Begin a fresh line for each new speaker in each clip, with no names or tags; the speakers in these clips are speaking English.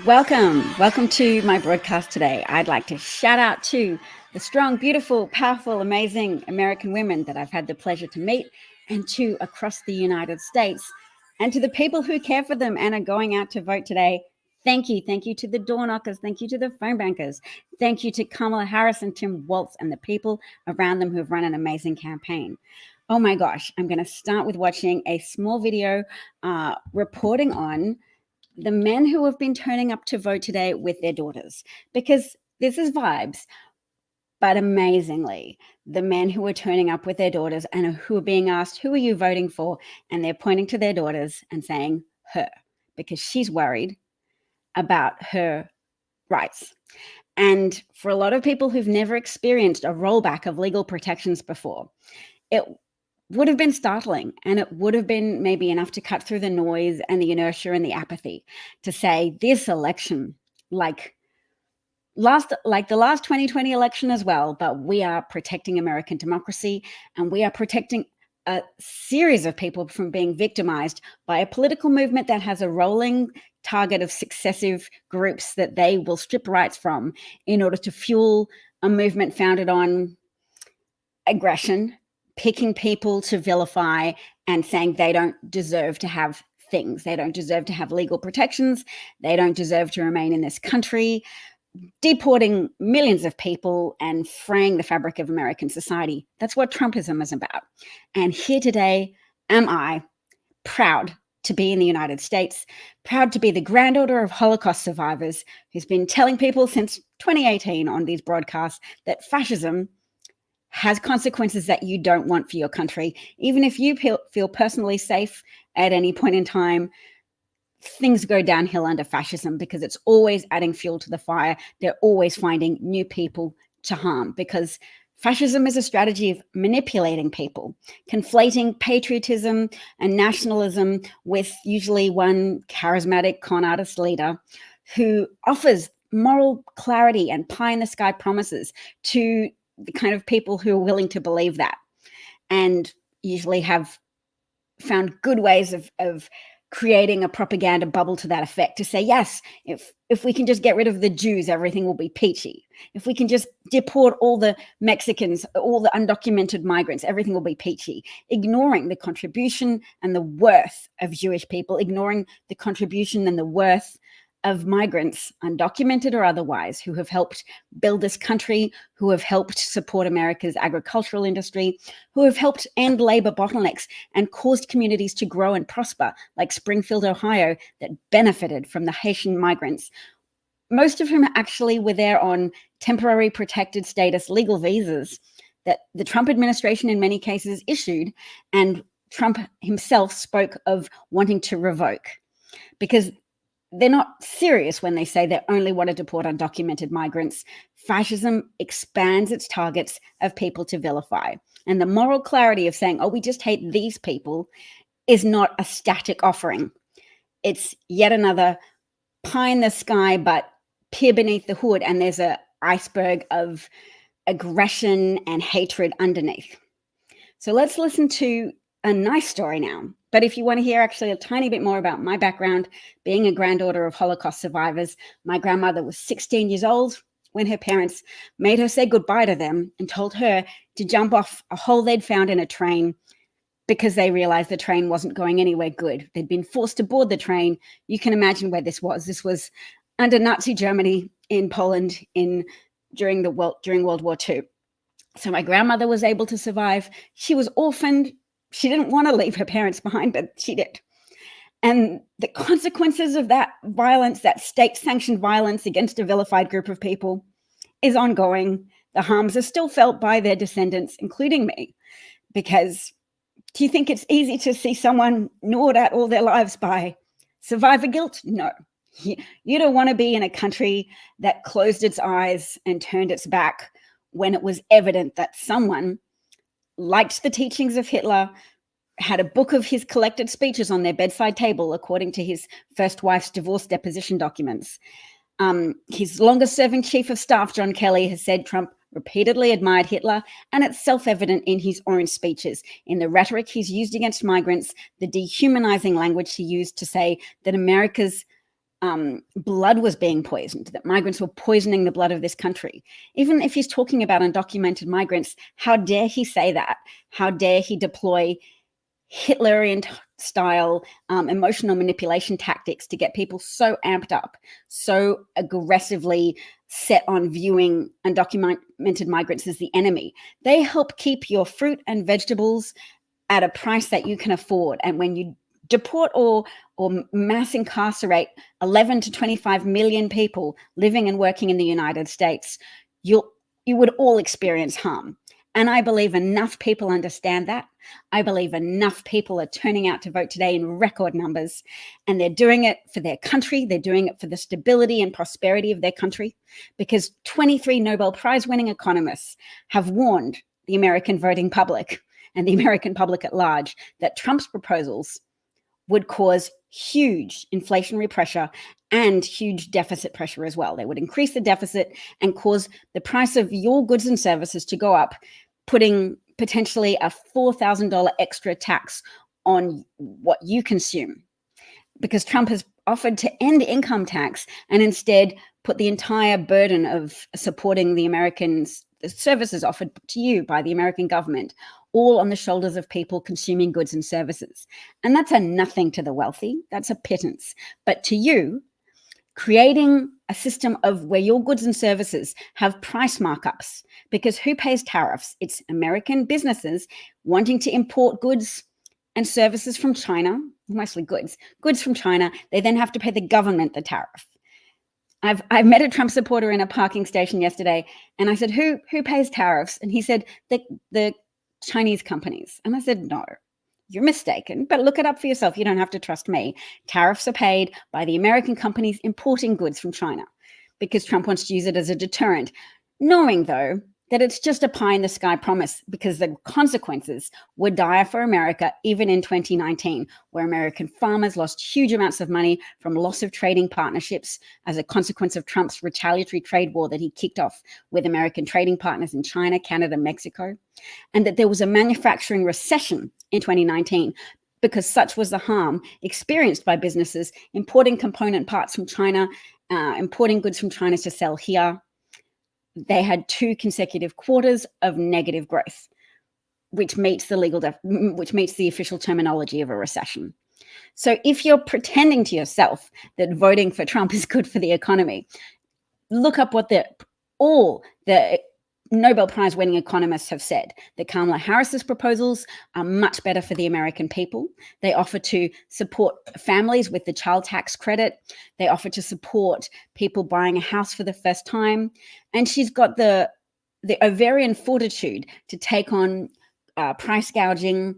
Welcome to my broadcast today. I'd like to shout out to the strong, beautiful, powerful, amazing American women that I've had the pleasure to meet and to across the United States, and to the people who care for them and are going out to vote today. Thank you. Thank you to the door knockers. Thank you to the phone bankers. Thank you to Kamala Harris and Tim Walz and the people around them who have run an amazing campaign. Oh my gosh, I'm going to start with watching a small video reporting on the men who have been turning up to vote today with their daughters, because this is vibes. But amazingly, the men who are turning up with their daughters and who are being asked, who are you voting for? And they're pointing to their daughters and saying her, because she's worried about her rights. And for a lot of people who've never experienced a rollback of legal protections before, it would have been startling, and it would have been maybe enough to cut through the noise and the inertia and the apathy to say this election, like the last 2020 election as well, but we are protecting American democracy, and we are protecting a series of people from being victimized by a political movement that has a rolling target of successive groups that they will strip rights from in order to fuel a movement founded on aggression, picking people to vilify and saying they don't deserve to have things. They don't deserve to have legal protections. They don't deserve to remain in this country, deporting millions of people and fraying the fabric of American society. That's what Trumpism is about. And here today am I, proud to be in the United States, proud to be the granddaughter of Holocaust survivors who's been telling people since 2018 on these broadcasts that fascism has consequences that you don't want for your country. Even if you feel personally safe at any point in time, things go downhill under fascism because it's always adding fuel to the fire. They're always finding new people to harm, because fascism is a strategy of manipulating people, conflating patriotism and nationalism with usually one charismatic con artist leader who offers moral clarity and pie in the sky promises to the kind of people who are willing to believe that, and usually have found good ways of creating a propaganda bubble to that effect, to say, yes, if we can just get rid of the Jews, everything will be peachy. If we can just deport all the Mexicans, all the undocumented migrants, everything will be peachy. Ignoring the contribution and the worth of Jewish people, ignoring the contribution and the worth of migrants, undocumented or otherwise, who have helped build this country, who have helped support America's agricultural industry, who have helped end labor bottlenecks and caused communities to grow and prosper, like Springfield, Ohio, that benefited from the Haitian migrants, most of whom actually were there on temporary protected status legal visas that the Trump administration in many cases issued, and Trump himself spoke of wanting to revoke, because they're not serious when they say they only want to deport undocumented migrants. Fascism expands its targets of people to vilify. And the moral clarity of saying, oh, we just hate these people is not a static offering. It's yet another pie in the sky, but peer beneath the hood, and there's an iceberg of aggression and hatred underneath. So let's listen to a nice story now. But if you want to hear actually a tiny bit more about my background, being a granddaughter of Holocaust survivors, my grandmother was 16 years old when her parents made her say goodbye to them and told her to jump off a hole they'd found in a train because they realized the train wasn't going anywhere good. They'd been forced to board the train. You can imagine where this was. This was under Nazi Germany in Poland during World War II. So my grandmother was able to survive. She was orphaned. She didn't want to leave her parents behind, but she did. And the consequences of that violence, that state-sanctioned violence against a vilified group of people, is ongoing. The harms are still felt by their descendants, including me. Because do you think it's easy to see someone gnawed at all their lives by survivor guilt? No. You don't want to be in a country that closed its eyes and turned its back when it was evident that someone liked the teachings of Hitler, had a book of his collected speeches on their bedside table, according to his first wife's divorce deposition documents. His longest-serving chief of staff, John Kelly, has said Trump repeatedly admired Hitler, and it's self-evident in his own speeches, in the rhetoric he's used against migrants, the dehumanizing language he used to say that America's blood was being poisoned, that migrants were poisoning the blood of this country. Even if he's talking about undocumented migrants, how dare he say that? How dare he deploy Hitlerian style emotional manipulation tactics to get people so amped up, so aggressively set on viewing undocumented migrants as the enemy. They help keep your fruit and vegetables at a price that you can afford. And when you deport or mass incarcerate 11 to 25 million people living and working in the United States, you would all experience harm. And I believe enough people understand that. I believe enough people are turning out to vote today in record numbers, and they're doing it for their country. They're doing it for the stability and prosperity of their country, because 23 Nobel Prize winning economists have warned the American voting public and the American public at large that Trump's proposals would cause huge inflationary pressure and huge deficit pressure as well. They would increase the deficit and cause the price of your goods and services to go up, putting potentially a $4,000 extra tax on what you consume. Because Trump has offered to end income tax and instead put the entire burden of supporting the Americans, the services offered to you by the American government, all on the shoulders of people consuming goods and services. And that's a nothing to the wealthy. That's a pittance. But to you, creating a system of where your goods and services have price markups, because who pays tariffs? It's American businesses wanting to import goods and services from China, mostly goods from China. They then have to pay the government the tariff. I met a Trump supporter in a parking station yesterday, and I said, who pays tariffs? And he said, the Chinese companies. And I said, no, you're mistaken, but look it up for yourself. You don't have to trust me. Tariffs are paid by the American companies importing goods from China, because Trump wants to use it as a deterrent, knowing, though, that it's just a pie in the sky promise, because the consequences were dire for America, even in 2019, where American farmers lost huge amounts of money from loss of trading partnerships as a consequence of Trump's retaliatory trade war that he kicked off with American trading partners in China, Canada, Mexico, and that there was a manufacturing recession in 2019, because such was the harm experienced by businesses importing component parts from China, importing goods from China to sell here. They had 2 consecutive quarters of negative growth, which meets the official terminology of a recession. So if you're pretending to yourself that voting for Trump is good for the economy, look up what all the Nobel Prize winning economists have said, that Kamala Harris's proposals are much better for the American people. They offer to support families with the child tax credit. They offer to support people buying a house for the first time. And she's got the ovarian fortitude to take on price gouging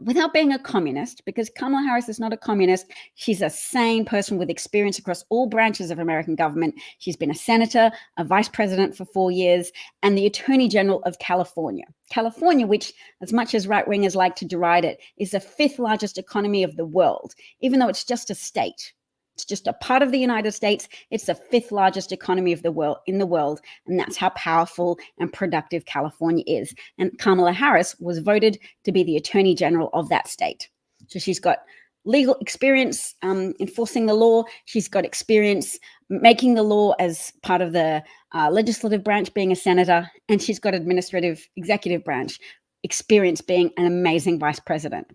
without being a communist, because Kamala Harris is not a communist. She's a sane person with experience across all branches of American government. She's been a senator, a vice president for 4 years, and the attorney general of California. California, which, as much as right-wingers like to deride it, is the 5th largest economy of the world, even though it's just a state. It's just a part of the United States. It's the 5th largest economy of the world, and that's how powerful and productive California is. And Kamala Harris was voted to be the Attorney General of that state. So she's got legal experience enforcing the law. She's got experience making the law as part of the legislative branch, being a senator, and she's got executive branch experience being an amazing vice president.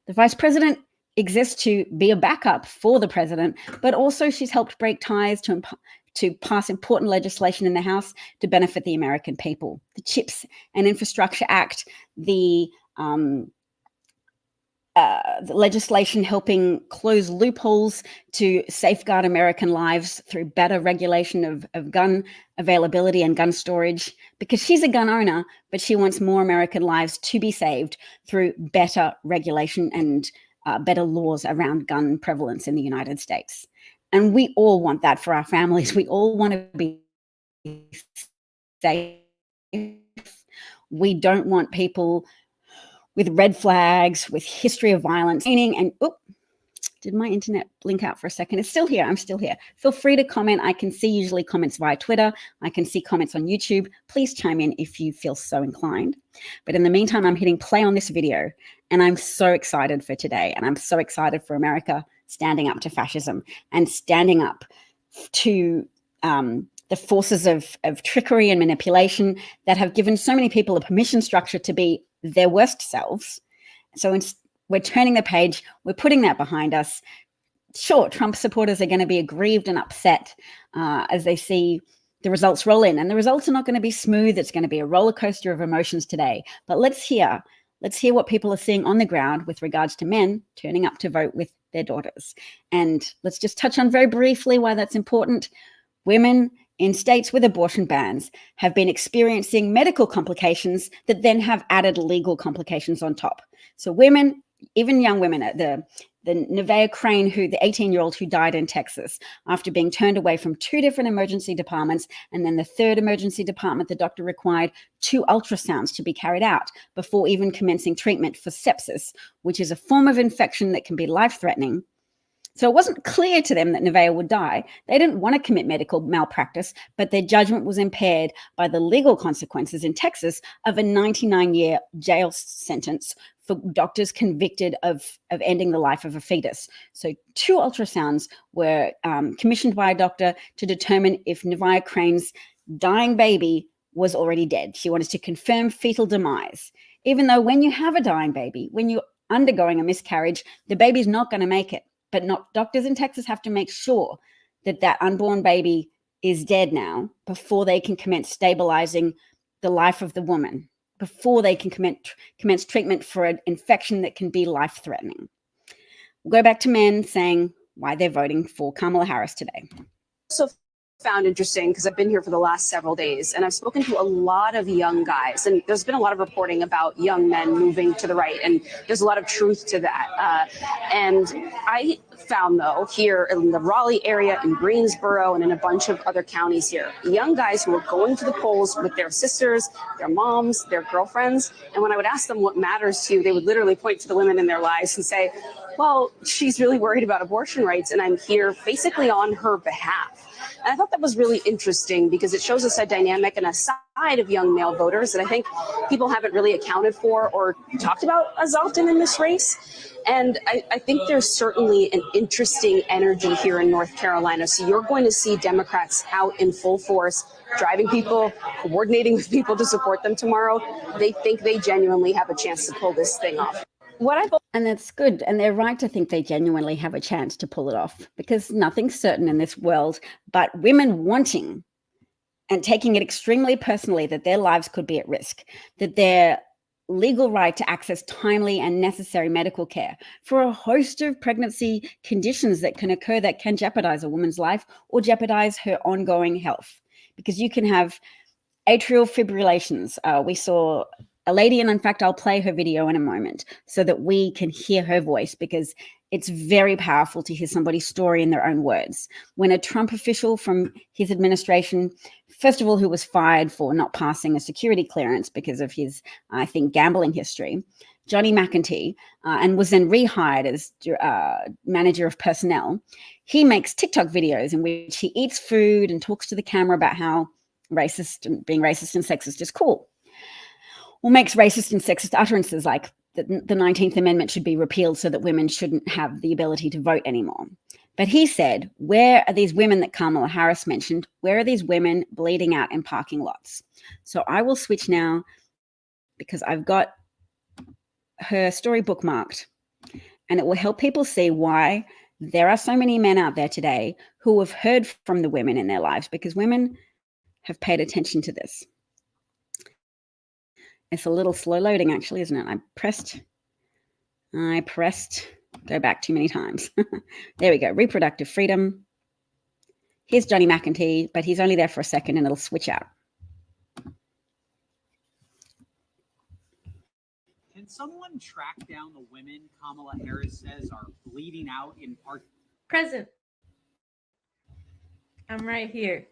The vice president exists to be a backup for the president, but also she's helped break ties to pass important legislation in the House to benefit the American people. The CHIPS and Infrastructure Act, the legislation helping close loopholes to safeguard American lives through better regulation of gun availability and gun storage, because she's a gun owner, but she wants more American lives to be saved through better regulation and better laws around gun prevalence in the United States. And we all want that for our families. We all want to be safe. We don't want people with red flags, with history of violence. Did my internet blink out for a second? It's still here. I'm still here. Feel free to comment. I can see usually comments via Twitter. I can see comments on YouTube. Please chime in if you feel so inclined. But in the meantime, I'm hitting play on this video, and I'm so excited for today, and I'm so excited for America, standing up to fascism and standing up to the forces of trickery and manipulation that have given so many people a permission structure to be their worst selves. So we're turning the page. We're putting that behind us. Sure, Trump supporters are going to be aggrieved and upset as they see the results roll in. And the results are not going to be smooth. It's going to be a roller coaster of emotions today. But let's hear what people are seeing on the ground with regards to men turning up to vote with their daughters. And let's just touch on very briefly why that's important. Women in states with abortion bans have been experiencing medical complications that then have added legal complications on top. So women, even young women, the Nevaeh Crane, the 18-year-old who died in Texas after being turned away from 2 different emergency departments, and then the 3rd emergency department, the doctor required 2 ultrasounds to be carried out before even commencing treatment for sepsis, which is a form of infection that can be life-threatening. So it wasn't clear to them that Nevaeh would die. They didn't want to commit medical malpractice, but their judgment was impaired by the legal consequences in Texas of a 99-year jail sentence for doctors convicted of ending the life of a fetus. So 2 ultrasounds were commissioned by a doctor to determine if Nevaeh Crane's dying baby was already dead. She wanted to confirm fetal demise. Even though when you have a dying baby, when you're undergoing a miscarriage, the baby's not going to make it. But doctors in Texas have to make sure that unborn baby is dead now before they can commence stabilizing the life of the woman, before they can commence treatment for an infection that can be life-threatening. We'll go back to men saying why they're voting for Kamala Harris today.
So found interesting because I've been here for the last several days and I've spoken to a lot of young guys, and there's been a lot of reporting about young men moving to the right, and there's a lot of truth to that. And I found, though, here in the Raleigh area, in Greensboro, and in a bunch of other counties here, young guys who are going to the polls with their sisters, their moms, their girlfriends. And when I would ask them what matters to you, they would literally point to the women in their lives and say, well, she's really worried about abortion rights, and I'm here basically on her behalf. And I thought that was really interesting because it shows us a dynamic and a side of young male voters that I think people haven't really accounted for or talked about as often in this race. And I think there's certainly an interesting energy here in North Carolina. So you're going to see Democrats out in full force, driving people, coordinating with people to support them tomorrow. They think they genuinely have a chance to pull this thing off.
And that's good. And they're right to think they genuinely have a chance to pull it off, because nothing's certain in this world, but women wanting and taking it extremely personally that their lives could be at risk, that their legal right to access timely and necessary medical care for a host of pregnancy conditions that can occur that can jeopardize a woman's life or jeopardize her ongoing health. Because you can have atrial fibrillations. We saw a lady, and in fact, I'll play her video in a moment so that we can hear her voice, because it's very powerful to hear somebody's story in their own words. When a Trump official from his administration, first of all, who was fired for not passing a security clearance because of his, I think, gambling history, Johnny McEntee, and was then rehired as manager of personnel, he makes TikTok videos in which he eats food and talks to the camera about how being racist and sexist is cool. Or makes racist and sexist utterances like the 19th Amendment should be repealed so that women shouldn't have the ability to vote anymore. But he said, where are these women that Kamala Harris mentioned? Where are these women bleeding out in parking lots? So I will switch now because I've got her story bookmarked, and it will help people see why there are so many men out there today who have heard from the women in their lives, because women have paid attention to this. It's a little slow loading, actually, isn't it? I pressed, go back too many times. There we go, reproductive freedom. Here's Johnny McEntee, but he's only there for a second and it'll switch out.
Can someone track down the women Kamala Harris says are bleeding out in park?
Present. I'm right here.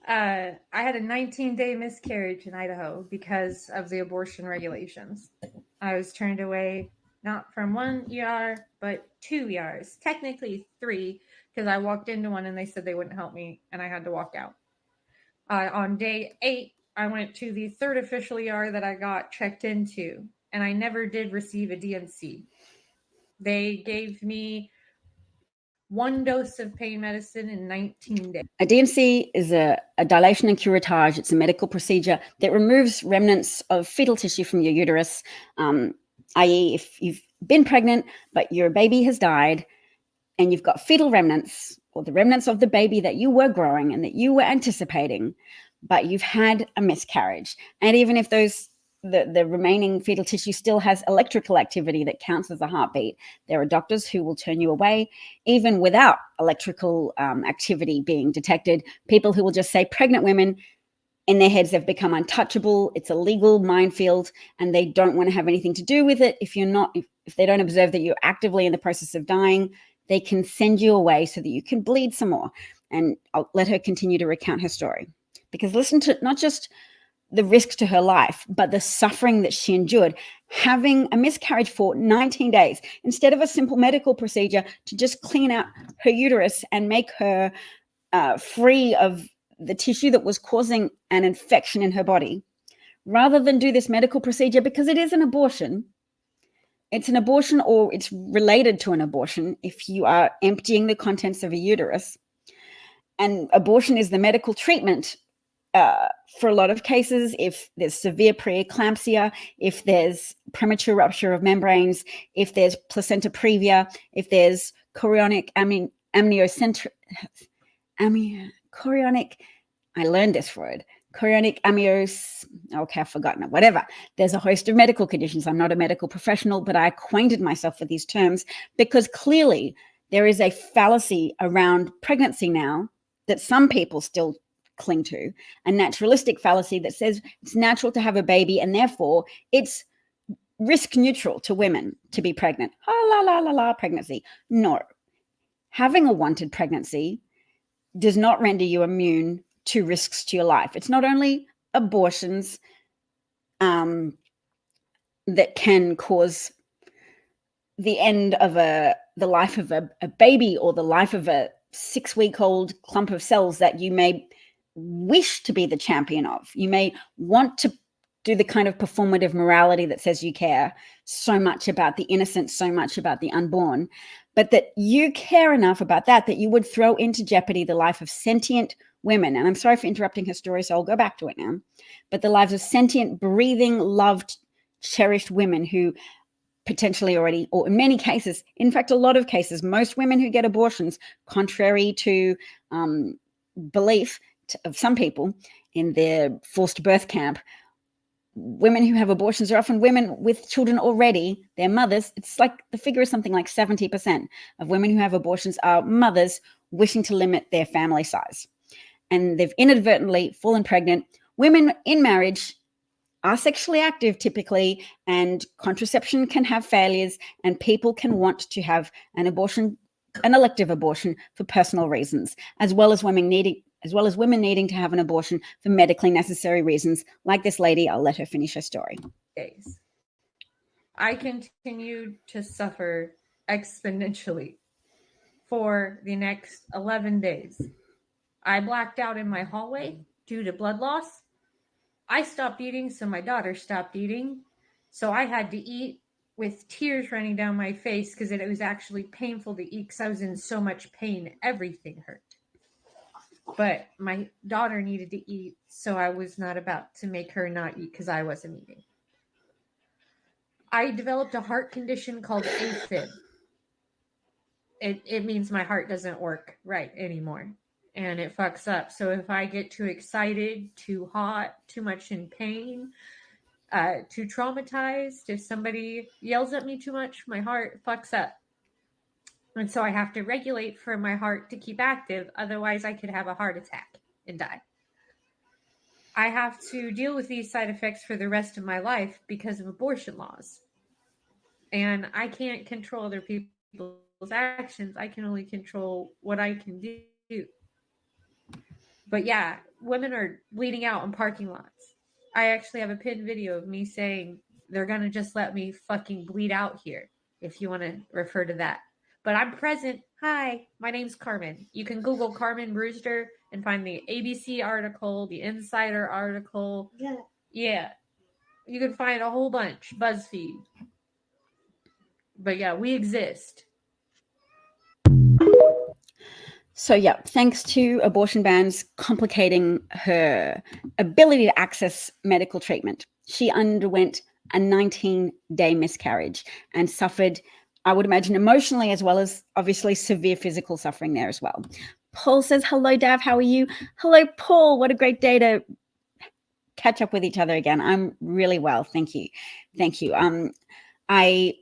I had a 19-day miscarriage in Idaho because of the abortion regulations. I was turned away not from 1 ER, but 2 ERs. Technically 3, because I walked into one and they said they wouldn't help me and I had to walk out. On day 8, I went to the 3rd official ER that I got checked into, and I never did receive a DNC. They gave me 1 dose of pain medicine in 19 days.
A DNC is a dilation and curettage. It's a medical procedure that removes remnants of fetal tissue from your uterus, i.e. if you've been pregnant but your baby has died and you've got fetal remnants, or the remnants of the baby that you were growing and that you were anticipating, but you've had a miscarriage. And even if the remaining fetal tissue still has electrical activity that counts as a heartbeat, there are doctors who will turn you away, even without electrical activity being detected. People who will just say pregnant women, in their heads, they've become untouchable. It's a legal minefield, and they don't want to have anything to do with it. If they don't observe that you're actively in the process of dying, they can send you away so that you can bleed some more. And I'll let her continue to recount her story. Because listen to not just the risk to her life, but the suffering that she endured, having a miscarriage for 19 days, instead of a simple medical procedure to just clean out her uterus and make her free of the tissue that was causing an infection in her body. Rather than do this medical procedure, because it is an abortion, it's an abortion or it's related to an abortion if you are emptying the contents of a uterus. And abortion is the medical treatment for a lot of cases, if there's severe preeclampsia, if there's premature rupture of membranes, if there's placenta previa, if there's chorionic I learned this word, chorionic amnios, okay, I've forgotten it, whatever. There's a host of medical conditions. I'm not a medical professional, but I acquainted myself with these terms because clearly there is a fallacy around pregnancy now that some people still cling to, a naturalistic fallacy that says it's natural to have a baby and therefore it's risk neutral to women to be pregnant. Pregnancy. No. Having a wanted pregnancy does not render you immune to risks to your life. It's not only abortions that can cause the end of the life of a baby or the life of a 6-week-old clump of cells that you may wish to be the champion of. You may want to do the kind of performative morality that says you care so much about the innocent, so much about the unborn, but that you care enough about that you would throw into jeopardy the life of sentient women. And I'm sorry for interrupting her story, so I'll go back to it now. But the lives of sentient, breathing, loved, cherished women who potentially already, or in many cases, in fact, a lot of cases, most women who get abortions, contrary to belief of some people in their forced birth camp, women who have abortions are often women with children already, their mothers. It's like the figure is something like 70% of women who have abortions are mothers wishing to limit their family size. And they've inadvertently fallen pregnant. Women in marriage are sexually active typically, and contraception can have failures, and people can want to have an abortion, an elective abortion, for personal reasons, as well as women needing to have an abortion for medically necessary reasons, like this lady. I'll let her finish her story.
Days. I continued to suffer exponentially for the next 11 days. I blacked out in my hallway due to blood loss. I stopped eating, so my daughter stopped eating. So I had to eat with tears running down my face because it was actually painful to eat because I was in so much pain. Everything hurt. But my daughter needed to eat, so I was not about to make her not eat because I wasn't eating. I developed a heart condition called AFib. It means my heart doesn't work right anymore, and it fucks up. So if I get too excited, too hot, too much in pain, too traumatized, if somebody yells at me too much, my heart fucks up. And so I have to regulate for my heart to keep active. Otherwise, I could have a heart attack and die. I have to deal with these side effects for the rest of my life because of abortion laws. And I can't control other people's actions. I can only control what I can do. But yeah, women are bleeding out in parking lots. I actually have a pinned video of me saying they're going to just let me fucking bleed out here, if you want to refer to that. But I'm present. Hi, my name's Carmen. You can Google Carmen Brewster and find the ABC article, the Insider article. Yeah. You can find a whole bunch. BuzzFeed. But yeah, we exist.
So, yeah, thanks to abortion bans complicating her ability to access medical treatment, she underwent a 19-day miscarriage and suffered, I would imagine, emotionally as well as obviously severe physical suffering there as well. Paul says, hello, Dav, how are you? Hello, Paul. What a great day to catch up with each other again. I'm really well. Thank you. Thank you. I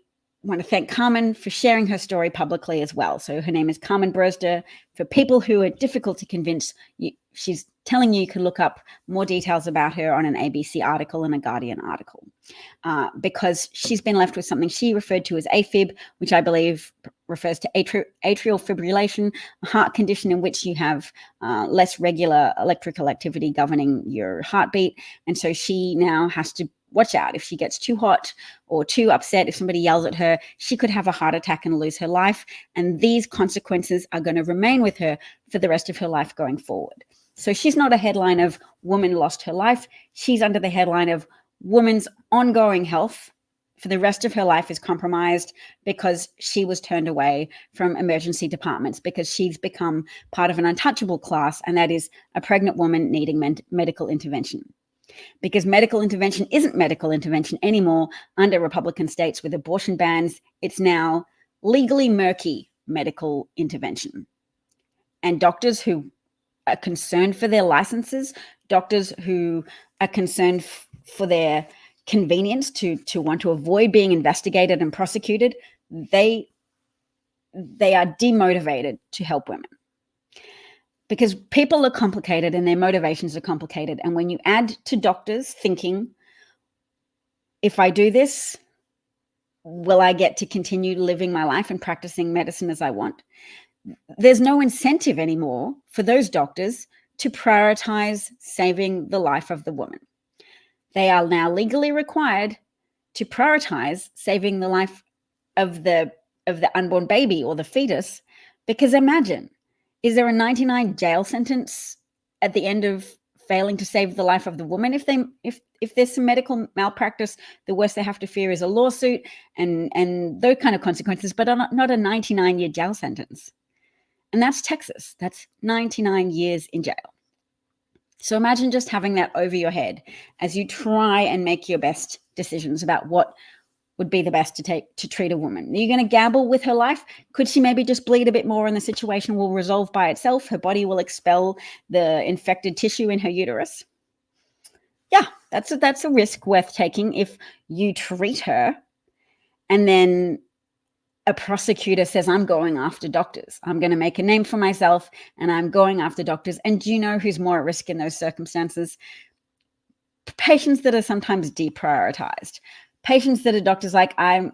want to thank Carmen for sharing her story publicly as well. So her name is Carmen Brewster. For people who are difficult to convince, she's telling you can look up more details about her on an ABC article and a Guardian article, because she's been left with something she referred to as AFib, which I believe refers to atrial fibrillation, a heart condition in which you have less regular electrical activity governing your heartbeat. And so she now has to watch out. If she gets too hot or too upset, if somebody yells at her, she could have a heart attack and lose her life. And these consequences are going to remain with her for the rest of her life going forward. So she's not a headline of woman lost her life. She's under the headline of woman's ongoing health for the rest of her life is compromised because she was turned away from emergency departments, because she's become part of an untouchable class, and that is a pregnant woman needing medical intervention. Because medical intervention isn't medical intervention anymore under Republican states with abortion bans. It's now legally murky medical intervention. And doctors who are concerned for their licenses, doctors who are concerned for their convenience to want to avoid being investigated and prosecuted, they are demotivated to help women. Because people are complicated and their motivations are complicated. And when you add to doctors thinking, if I do this, will I get to continue living my life and practicing medicine as I want? There's no incentive anymore for those doctors to prioritize saving the life of the woman. They are now legally required to prioritize saving the life of the unborn baby or the fetus, because imagine, is there a 99 jail sentence at the end of failing to save the life of the woman? If there's some medical malpractice, the worst they have to fear is a lawsuit and those kind of consequences, but not a 99-year jail sentence. And that's Texas. That's 99 years in jail. So imagine just having that over your head as you try and make your best decisions about what would be the best to treat a woman. Are you going to gamble with her life? Could she maybe just bleed a bit more and the situation will resolve by itself? Her body will expel the infected tissue in her uterus? Yeah, that's a risk worth taking if you treat her and then a prosecutor says, I'm going after doctors. I'm going to make a name for myself and I'm going after doctors. And do you know who's more at risk in those circumstances? Patients that are sometimes deprioritized. Patients that are doctors like, I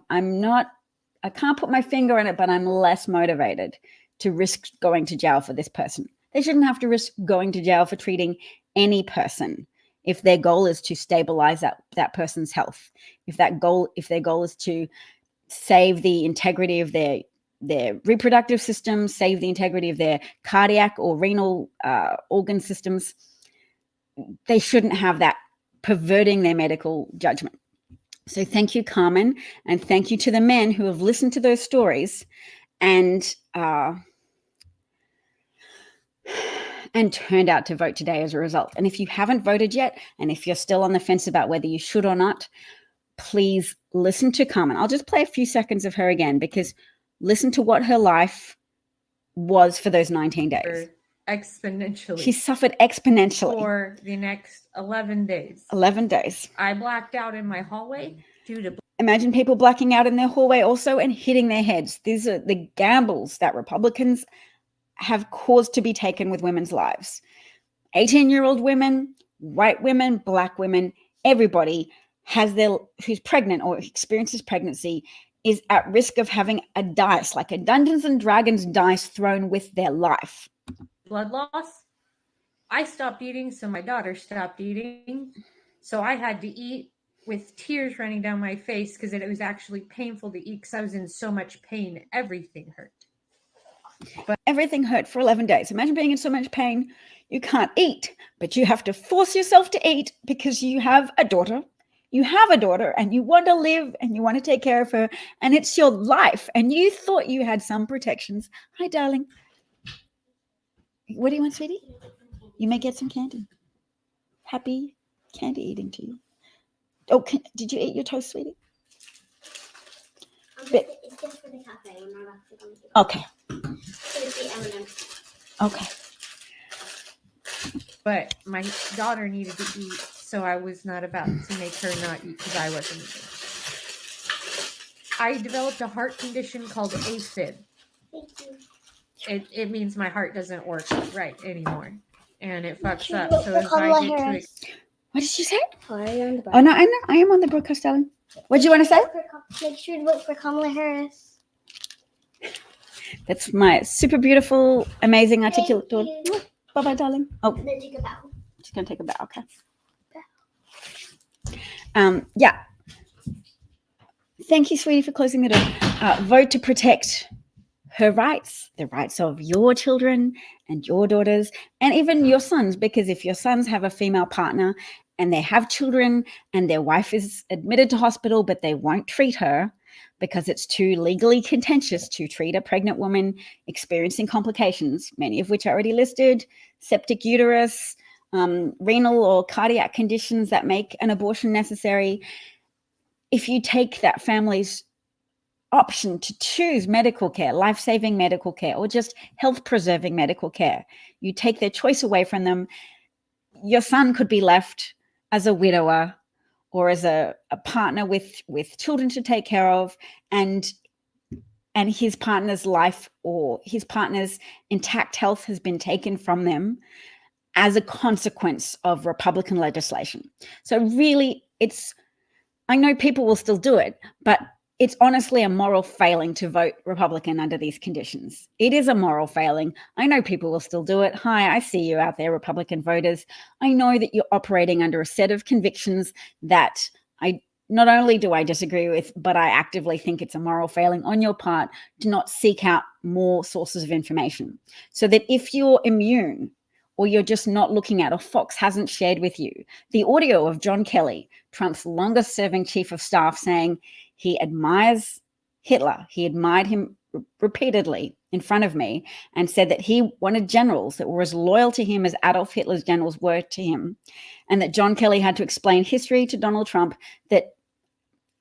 can't put my finger on it, but I'm less motivated to risk going to jail for this person. They shouldn't have to risk going to jail for treating any person if their goal is to stabilize that person's health. If their goal is to save the integrity of their reproductive system, save the integrity of their cardiac or renal organ systems, they shouldn't have that perverting their medical judgment. So thank you, Carmen, and thank you to the men who have listened to those stories and turned out to vote today as a result. And if you haven't voted yet, and if you're still on the fence about whether you should or not, please listen to Carmen. I'll just play a few seconds of her again, because listen to what her life was for those 19 days.
Exponentially.
She suffered exponentially.
For the next 11 days.
11 days.
I blacked out in my hallway due to...
Imagine people blacking out in their hallway also and hitting their heads. These are the gambles that Republicans have caused to be taken with women's lives. 18-year-old women, white women, black women, everybody who's pregnant or experiences pregnancy is at risk of having a dice, like a Dungeons and Dragons dice thrown with their life.
Blood loss. I stopped eating, so my daughter stopped eating. So I had to eat with tears running down my face because it was actually painful to eat because I was in so much pain. Everything hurt.
But everything hurt for 11 days. Imagine being in so much pain, you can't eat, but you have to force yourself to eat because you have a daughter. You have a daughter and you want to live and you want to take care of her and it's your life and you thought you had some protections. Hi, darling. What do you want, sweetie? You may get some candy. Happy candy eating to you. Oh, did you eat your toast, sweetie?
It's just for the cafe. I'm not actually going to do it.
Okay.
So it's
Okay.
But my daughter needed to eat, so I was not about to make her not eat because I wasn't eating. I developed a heart condition called AFib.
Thank you.
It means my heart doesn't work right anymore, and it fucks
Should
up.
vote
So
for
if I
Kamala
get
Harris.
What did you say?
Oh, are you on the
Oh, no, I know. I am on the broadcast, darling. What do you want to say?
Make sure to vote for Kamala Harris.
That's my super beautiful, amazing, articulate daughter.
Thank you.
Bye-bye, darling. Oh,
And then take a bow.
she's going to take a bow. Okay. Yeah. Thank you, sweetie, for closing the door. Vote to protect her rights, the rights of your children and your daughters and even your sons, because if your sons have a female partner and they have children and their wife is admitted to hospital but they won't treat her because it's too legally contentious to treat a pregnant woman experiencing complications, many of which are already listed, septic uterus, renal or cardiac conditions that make an abortion necessary. If you take that family's option to choose medical care, life-saving medical care, or just health-preserving medical care, you take their choice away from them, your son could be left as a widower or as a partner with children to take care of, and his partner's life or his partner's intact health has been taken from them as a consequence of Republican legislation. So really, I know people will still do it, but it's honestly a moral failing to vote Republican under these conditions. It is a moral failing. I know people will still do it. Hi, I see you out there, Republican voters. I know that you're operating under a set of convictions that not only do I disagree with, but I actively think it's a moral failing on your part to not seek out more sources of information. So that if you're immune or you're just not looking at, or Fox hasn't shared with you, the audio of John Kelly, Trump's longest serving chief of staff, saying he admires Hitler. He admired him repeatedly in front of me and said that he wanted generals that were as loyal to him as Adolf Hitler's generals were to him. And that John Kelly had to explain history to Donald Trump, that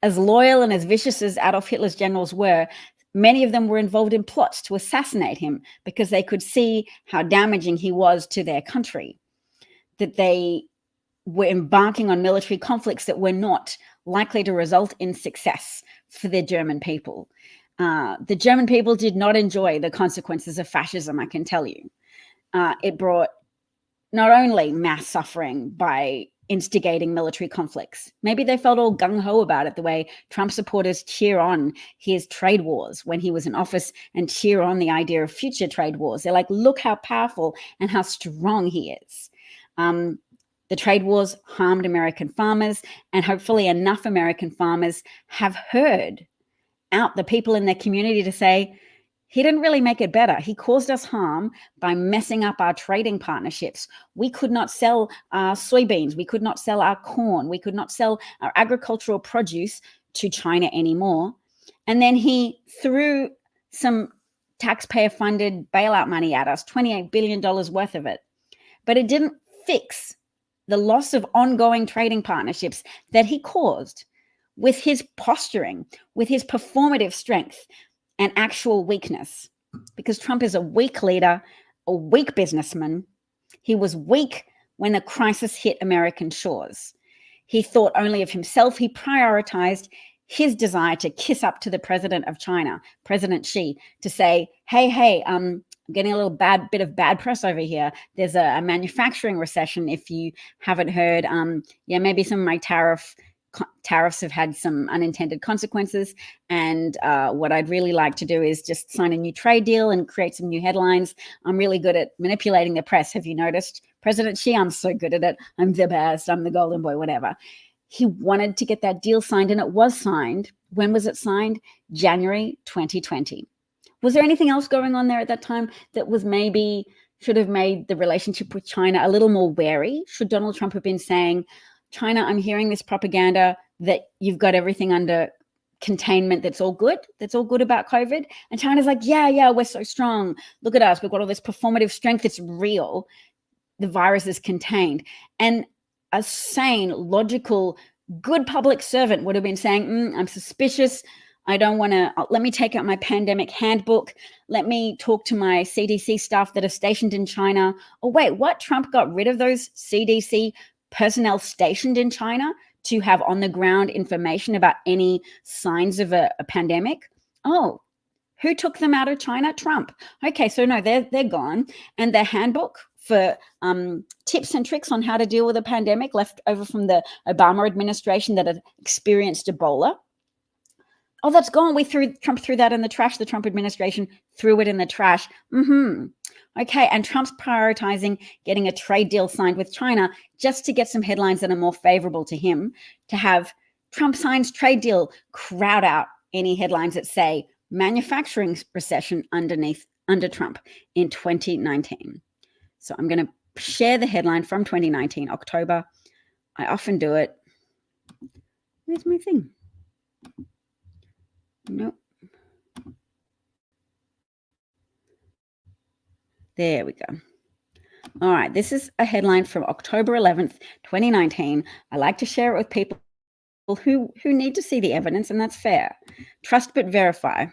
as loyal and as vicious as Adolf Hitler's generals were, many of them were involved in plots to assassinate him because they could see how damaging he was to their country, that they were embarking on military conflicts that were not likely to result in success for the German people. The German people did not enjoy the consequences of fascism, I can tell you. It brought not only mass suffering by instigating military conflicts. Maybe they felt all gung-ho about it, the way Trump supporters cheer on his trade wars when he was in office and cheer on the idea of future trade wars. They're like, look how powerful and how strong he is. The trade wars harmed American farmers, and hopefully enough American farmers have heard out the people in their community to say, he didn't really make it better. He caused us harm by messing up our trading partnerships. We could not sell our soybeans. We could not sell our corn. We could not sell our agricultural produce to China anymore. And then he threw some taxpayer-funded bailout money at us, $28 billion worth of it. But it didn't fix the loss of ongoing trading partnerships that he caused with his posturing, with his performative strength and actual weakness. Because Trump is a weak leader, a weak businessman. He was weak when a crisis hit American shores. He thought only of himself. He prioritized his desire to kiss up to the president of China, President Xi, to say, hey, I'm getting a little bit of bad press over here. There's a manufacturing recession, if you haven't heard. Maybe some of my tariffs have had some unintended consequences. And what I'd really like to do is just sign a new trade deal and create some new headlines. I'm really good at manipulating the press. Have you noticed? President Xi, I'm so good at it. I'm the best. I'm the golden boy, whatever. He wanted to get that deal signed, and it was signed. When was it signed? January 2020. Was there anything else going on there at that time that was maybe should have made the relationship with China a little more wary? Should Donald Trump have been saying, China, I'm hearing this propaganda that you've got everything under containment that's all good about COVID. And China's like, yeah, we're so strong. Look at us. We've got all this performative strength. It's real. The virus is contained. And a sane, logical, good public servant would have been saying, I'm suspicious. I don't want to, let me take out my pandemic handbook. Let me talk to my CDC staff that are stationed in China. Oh, wait, what? Trump got rid of those CDC personnel stationed in China to have on the ground information about any signs of a pandemic? Oh, who took them out of China? Trump. Okay, so no, they're gone. And their handbook for tips and tricks on how to deal with a pandemic left over from the Obama administration that had experienced Ebola. Oh, that's gone. Trump threw that in the trash. The Trump administration threw it in the trash. Okay, and Trump's prioritizing getting a trade deal signed with China just to get some headlines that are more favorable to him, to have Trump signs trade deal crowd out any headlines that say manufacturing recession under Trump in 2019. So I'm going to share the headline from 2019, October. I often do it. Where's my thing? Nope. There we go. All right, this is a headline from October 11th, 2019. I like to share it with people who need to see the evidence, and that's fair. Trust but verify.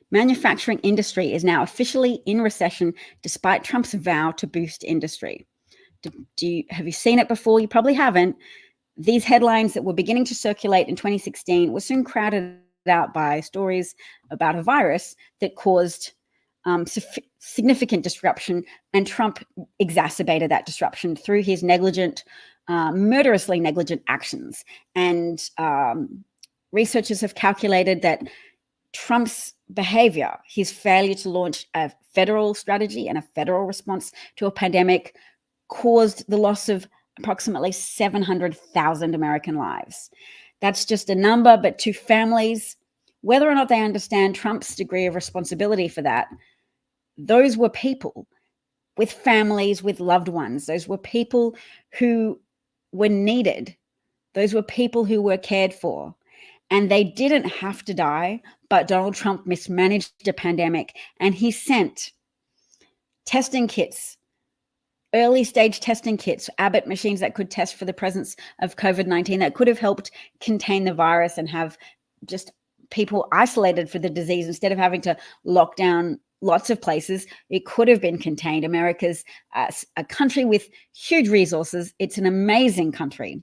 Manufacturing industry is now officially in recession despite Trump's vow to boost industry. Have you seen it before? You probably haven't. These headlines that were beginning to circulate in 2016 were soon crowded out by stories about a virus that caused significant disruption, and Trump exacerbated that disruption through his murderously negligent actions. And researchers have calculated that Trump's behavior, his failure to launch a federal strategy and a federal response to a pandemic, caused the loss of approximately 700,000 American lives. That's just a number, but to families, whether or not they understand Trump's degree of responsibility for that, those were people with families, with loved ones. Those were people who were needed. Those were people who were cared for. And they didn't have to die, but Donald Trump mismanaged a pandemic, and he sent testing kits, early stage testing kits, Abbott machines that could test for the presence of COVID-19 that could have helped contain the virus and have just people isolated for the disease instead of having to lock down lots of places. It could have been contained. America's a country with huge resources. It's an amazing country,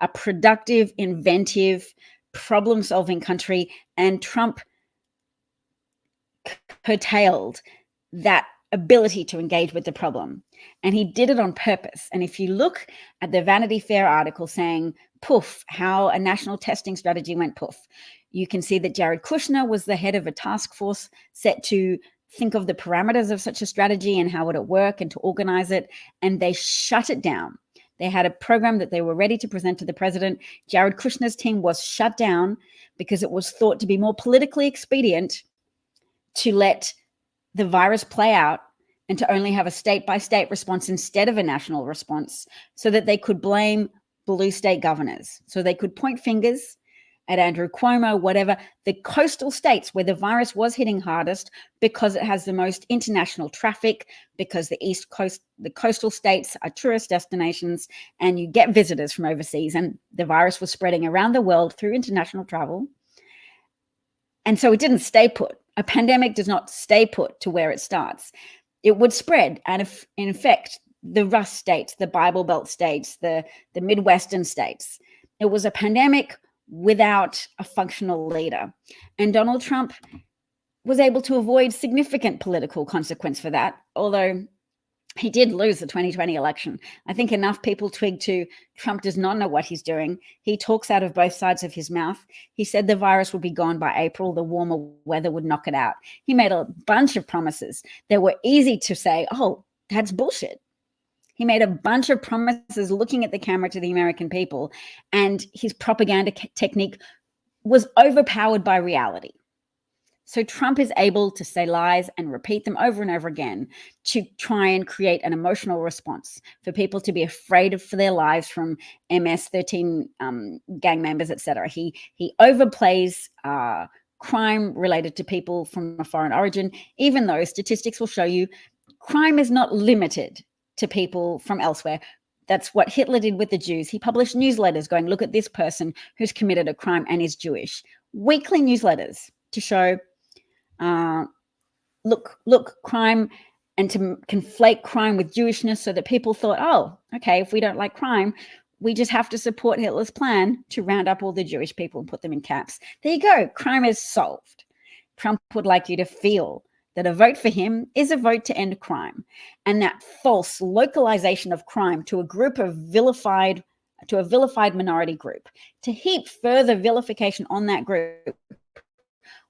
a productive, inventive, problem-solving country, and Trump curtailed that ability to engage with the problem. And he did it on purpose. And if you look at the Vanity Fair article saying, poof, how a national testing strategy went poof, you can see that Jared Kushner was the head of a task force set to think of the parameters of such a strategy and how would it work and to organize it. And they shut it down. They had a program that they were ready to present to the president. Jared Kushner's team was shut down because it was thought to be more politically expedient to let the virus play out and to only have a state-by-state response instead of a national response, so that they could blame blue state governors. So they could point fingers at Andrew Cuomo, whatever, the coastal states where the virus was hitting hardest because it has the most international traffic, because the coastal states are tourist destinations and you get visitors from overseas, and the virus was spreading around the world through international travel. And so it didn't stay put. A pandemic does not stay put to where it starts. It would spread and infect the Rust states, the Bible Belt states, the Midwestern states. It was a pandemic without a functional leader. And Donald Trump was able to avoid significant political consequence for that, although he did lose the 2020 election. I think enough people twigged to Trump does not know what he's doing. He talks out of both sides of his mouth. He said the virus would be gone by April. The warmer weather would knock it out. He made a bunch of promises that were easy to say, oh, that's bullshit. He made a bunch of promises looking at the camera to the American people, and his propaganda technique was overpowered by reality. So Trump is able to say lies and repeat them over and over again to try and create an emotional response for people to be afraid for their lives from MS-13 gang members, etc. He overplays crime related to people from a foreign origin, even though statistics will show you crime is not limited to people from elsewhere. That's what Hitler did with the Jews. He published newsletters going, look at this person who's committed a crime and is Jewish. Weekly newsletters to show, look, crime, and to conflate crime with Jewishness so that people thought, oh, okay, if we don't like crime, we just have to support Hitler's plan to round up all the Jewish people and put them in camps. There you go. Crime is solved. Trump would like you to feel that a vote for him is a vote to end crime. And that false localization of crime to a group of vilified minority group, to heap further vilification on that group,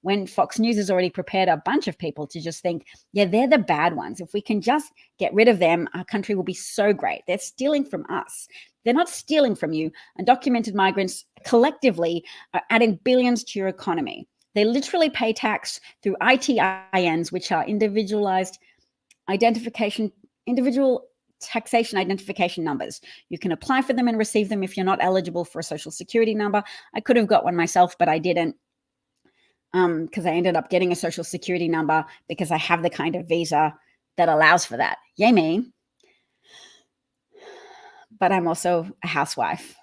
when Fox News has already prepared a bunch of people to just think, yeah, they're the bad ones. If we can just get rid of them, our country will be so great. They're stealing from us. They're not stealing from you. Undocumented migrants collectively are adding billions to your economy. They literally pay tax through ITINs, which are individual taxation identification numbers. You can apply for them and receive them if you're not eligible for a social security number. I could have got one myself, but I didn't, because I ended up getting a social security number because I have the kind of visa that allows for that. Yay me. But I'm also a housewife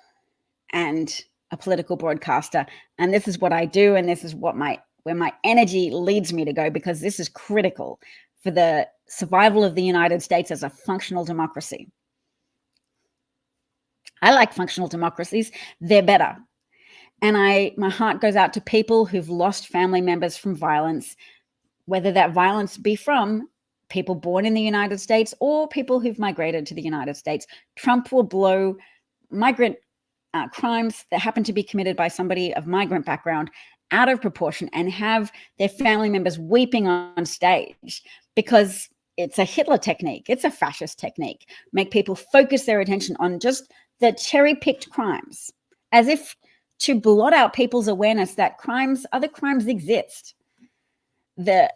and a political broadcaster. And this is what I do. And this is where my energy leads me to go, because this is critical for the survival of the United States as a functional democracy. I like functional democracies. They're better. And my heart goes out to people who've lost family members from violence, whether that violence be from people born in the United States or people who've migrated to the United States. Trump will blow migrant crimes that happen to be committed by somebody of migrant background out of proportion and have their family members weeping on stage, because it's a Hitler technique. It's a fascist technique. Make people focus their attention on just the cherry-picked crimes, as if to blot out people's awareness that other crimes exist.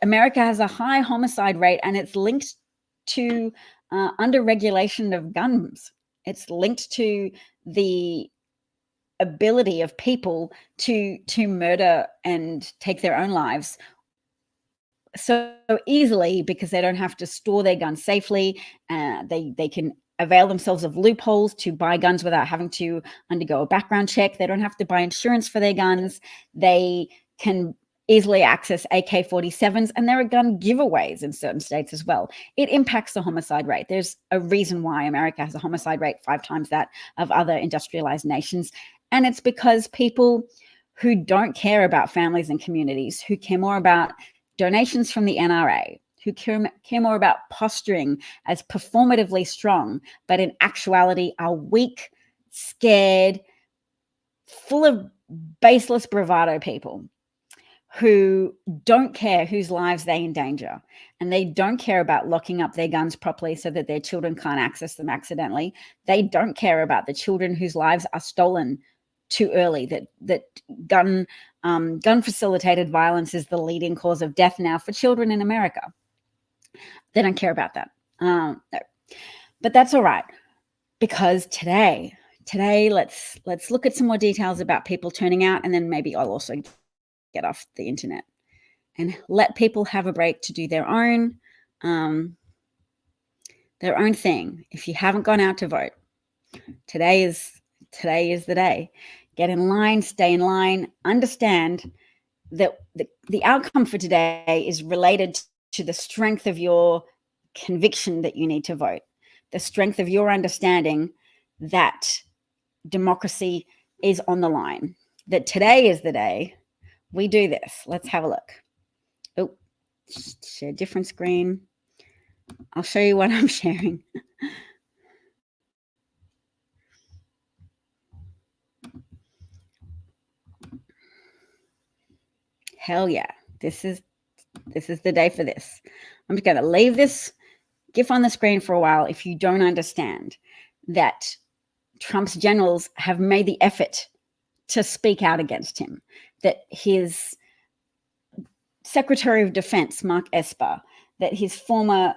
America has a high homicide rate, and it's linked to under-regulation of guns. It's linked to the ability of people to murder and take their own lives so easily, because they don't have to store their guns safely. They can avail themselves of loopholes to buy guns without having to undergo a background check. They don't have to buy insurance for their guns. They can easily access AK-47s, and there are gun giveaways in certain states as well. It impacts the homicide rate. There's a reason why America has a homicide rate 5 times that of other industrialized nations. And it's because people who don't care about families and communities, who care more about donations from the NRA, who care more about posturing as performatively strong, but in actuality are weak, scared, full of baseless bravado people who don't care whose lives they endanger, and they don't care about locking up their guns properly so that their children can't access them accidentally. They don't care about the children whose lives are stolen too early, that gun facilitated violence is the leading cause of death now for children in America. They don't care about that. No. But that's all right, because today let's look at some more details about people turning out, and then maybe I'll also get off the internet and let people have a break to do their own thing. If you haven't gone out to vote, today is the day. Get in line, stay in line, understand that the outcome for today is related to the strength of your conviction that you need to vote, the strength of your understanding that democracy is on the line, that today is the day we do this. Let's have a look. Oh, share different screen. I'll show you what I'm sharing. Hell yeah. This is the day for this. I'm just going to leave this GIF on the screen for a while. If you don't understand that Trump's generals have made the effort to speak out against him, that his Secretary of Defense, Mark Esper, that his former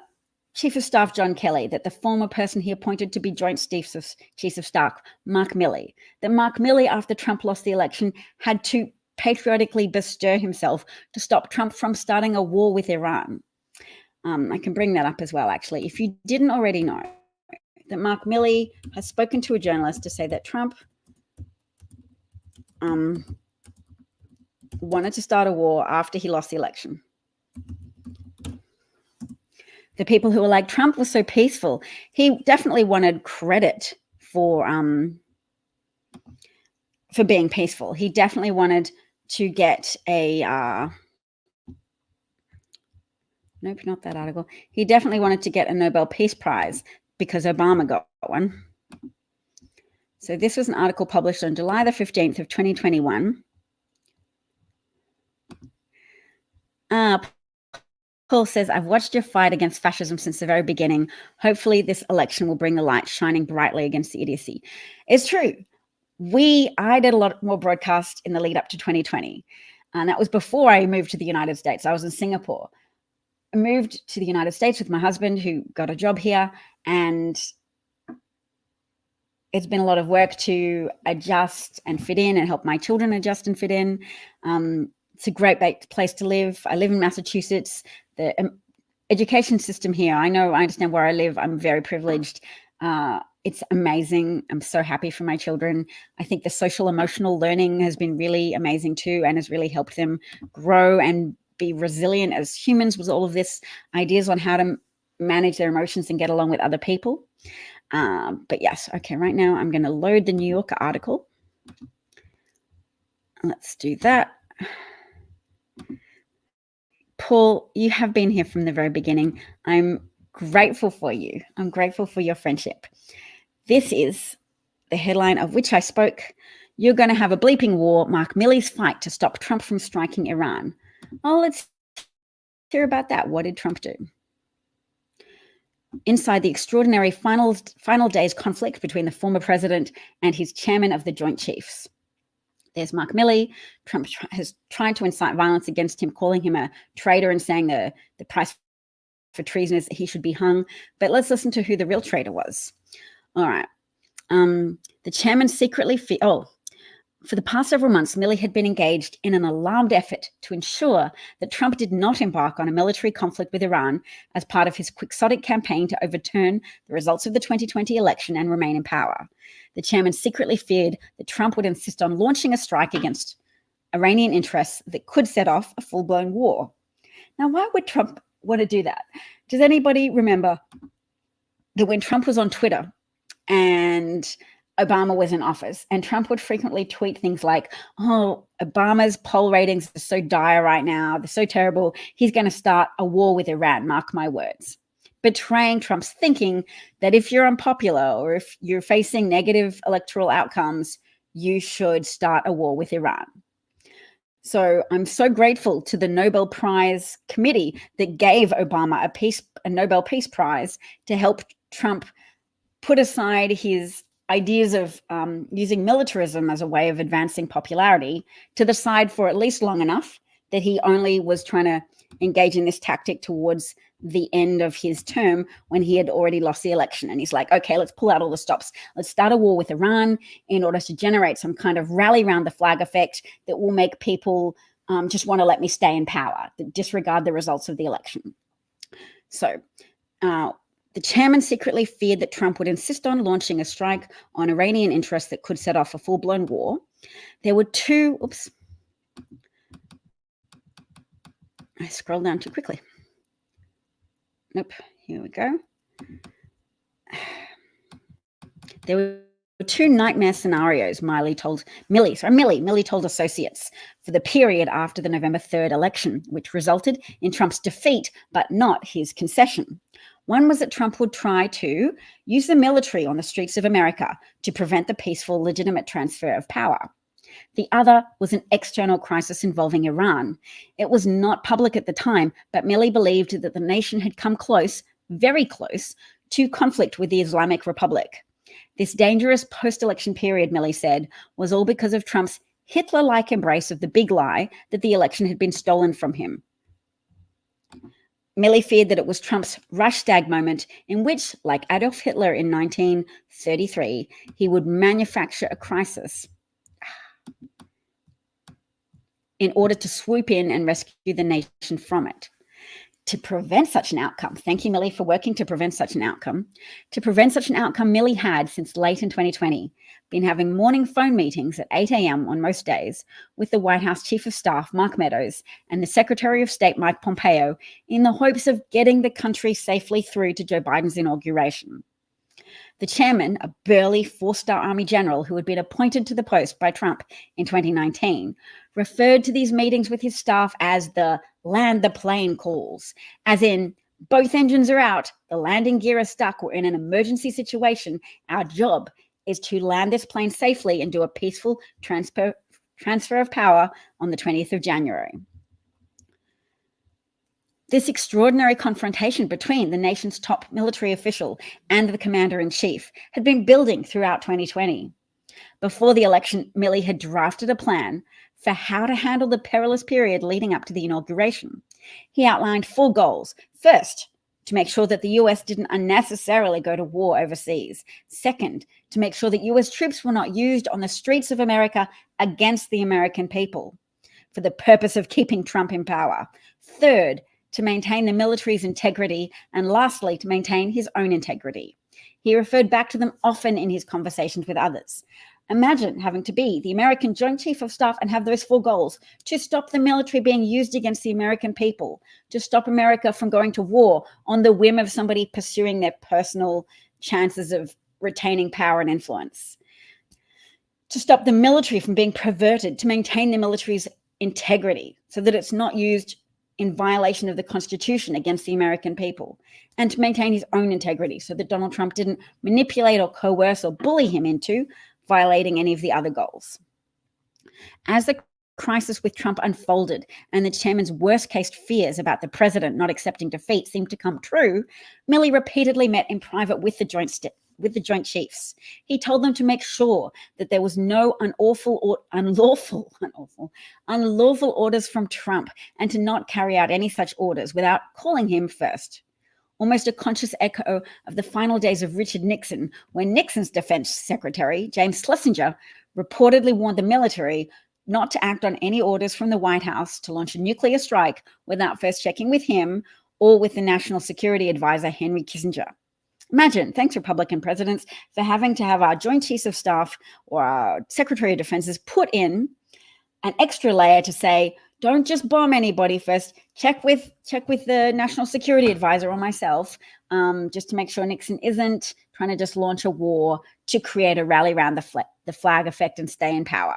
Chief of Staff, John Kelly, that the former person he appointed to be Joint Chiefs of Staff, Mark Milley, that Mark Milley, after Trump lost the election, had to patriotically bestir himself to stop Trump from starting a war with Iran. I can bring that up as well, actually. If you didn't already know, that Mark Milley has spoken to a journalist to say that Trump wanted to start a war after he lost the election. The people who were like, Trump was so peaceful. He definitely wanted credit for being peaceful. He definitely wanted to get a nope, not that article. He definitely wanted to get a Nobel Peace Prize because Obama got one. So this was an article published on July the 15th of 2021. Paul says, I've watched your fight against fascism since the very beginning. Hopefully this election will bring the light shining brightly against the idiocy. It's true. I did a lot more broadcast in the lead up to 2020. And that was before I moved to the United States. I was in Singapore. I moved to the United States with my husband, who got a job here. And it's been a lot of work to adjust and fit in and help my children adjust and fit in. It's a great place to live. I live in Massachusetts. The education system here, I understand where I live. I'm very privileged. It's amazing. I'm so happy for my children. I think the social emotional learning has been really amazing too, and has really helped them grow and be resilient as humans with all of this ideas on how to manage their emotions and get along with other people. But yes, okay, right now I'm going to load the New Yorker article. Let's do that. Paul, you have been here from the very beginning. I'm grateful for you. I'm grateful for your friendship. This is the headline of which I spoke. You're going to have a bleeping war, Mark Milley's fight to stop Trump from striking Iran. Oh, let's hear about that. What did Trump do? Inside the extraordinary final days conflict between the former president and his chairman of the Joint Chiefs. There's Mark Milley. Trump has tried to incite violence against him, calling him a traitor and saying the price for treason is that he should be hung. But let's listen to who the real traitor was. All right. The chairman secretly for the past several months, Milley had been engaged in an alarmed effort to ensure that Trump did not embark on a military conflict with Iran as part of his quixotic campaign to overturn the results of the 2020 election and remain in power. The chairman secretly feared that Trump would insist on launching a strike against Iranian interests that could set off a full-blown war. Now, why would Trump want to do that? Does anybody remember that when Trump was on Twitter and Obama was in office, and Trump would frequently tweet things like, oh, Obama's poll ratings are so dire right now. They're so terrible. He's going to start a war with Iran, mark my words. Betraying Trump's thinking that if you're unpopular or if you're facing negative electoral outcomes, you should start a war with Iran. So I'm so grateful to the Nobel Prize committee that gave Obama a Nobel Peace Prize to help Trump put aside his ideas of using militarism as a way of advancing popularity to the side for at least long enough that he only was trying to engage in this tactic towards the end of his term when he had already lost the election. And he's like, okay, let's pull out all the stops. Let's start a war with Iran in order to generate some kind of rally around the flag effect that will make people just want to let me stay in power, disregard the results of the election. So the chairman secretly feared that Trump would insist on launching a strike on Iranian interests that could set off a full-blown war. There were two, I scrolled down too quickly. Nope, here we go. There were two nightmare scenarios Milley told associates for the period after the November 3rd election, which resulted in Trump's defeat, but not his concession. One was that Trump would try to use the military on the streets of America to prevent the peaceful, legitimate transfer of power. The other was an external crisis involving Iran. It was not public at the time, but Milley believed that the nation had come close, very close, to conflict with the Islamic Republic. This dangerous post-election period, Milley said, was all because of Trump's Hitler-like embrace of the big lie that the election had been stolen from him. Milley feared that it was Trump's Reichstag moment in which, like Adolf Hitler in 1933, he would manufacture a crisis in order to swoop in and rescue the nation from it. To prevent such an outcome, thank you, Milley, for working to prevent such an outcome. To prevent such an outcome, Milley had, since late in 2020, been having morning phone meetings at 8 a.m. on most days with the White House Chief of Staff, Mark Meadows, and the Secretary of State, Mike Pompeo, in the hopes of getting the country safely through to Joe Biden's inauguration. The chairman, a burly four-star Army general who had been appointed to the post by Trump in 2019, referred to these meetings with his staff as the land the plane calls, as in, both engines are out, the landing gear is stuck, we're in an emergency situation, our job is to land this plane safely and do a peaceful transfer of power on the 20th of January. This extraordinary confrontation between the nation's top military official and the commander-in-chief had been building throughout 2020. Before the election, Milley had drafted a plan for how to handle the perilous period leading up to the inauguration. He outlined 4 goals. First, to make sure that the US didn't unnecessarily go to war overseas. Second, to make sure that US troops were not used on the streets of America against the American people for the purpose of keeping Trump in power. Third, to maintain the military's integrity, and lastly, to maintain his own integrity. He referred back to them often in his conversations with others. Imagine having to be the American Joint Chief of Staff and have those 4 goals: to stop the military being used against the American people, to stop America from going to war on the whim of somebody pursuing their personal chances of retaining power and influence, to stop the military from being perverted, to maintain the military's integrity so that it's not used in violation of the Constitution against the American people, and to maintain his own integrity so that Donald Trump didn't manipulate or coerce or bully him into violating any of the other goals. As the crisis with Trump unfolded and the chairman's worst-case fears about the president not accepting defeat seemed to come true, Milley repeatedly met in private with the Joint Chiefs. He told them to make sure that there was no unlawful orders from Trump and to not carry out any such orders without calling him first. Almost a conscious echo of the final days of Richard Nixon, when Nixon's defense secretary, James Schlesinger, reportedly warned the military not to act on any orders from the White House to launch a nuclear strike without first checking with him or with the National Security Advisor, Henry Kissinger. Imagine, thanks Republican presidents, for having to have our Joint Chiefs of Staff or our Secretary of Defenses put in an extra layer to say, don't just bomb anybody first, check with the National Security Advisor or myself, just to make sure Nixon isn't trying to just launch a war to create a rally around the flag effect and stay in power.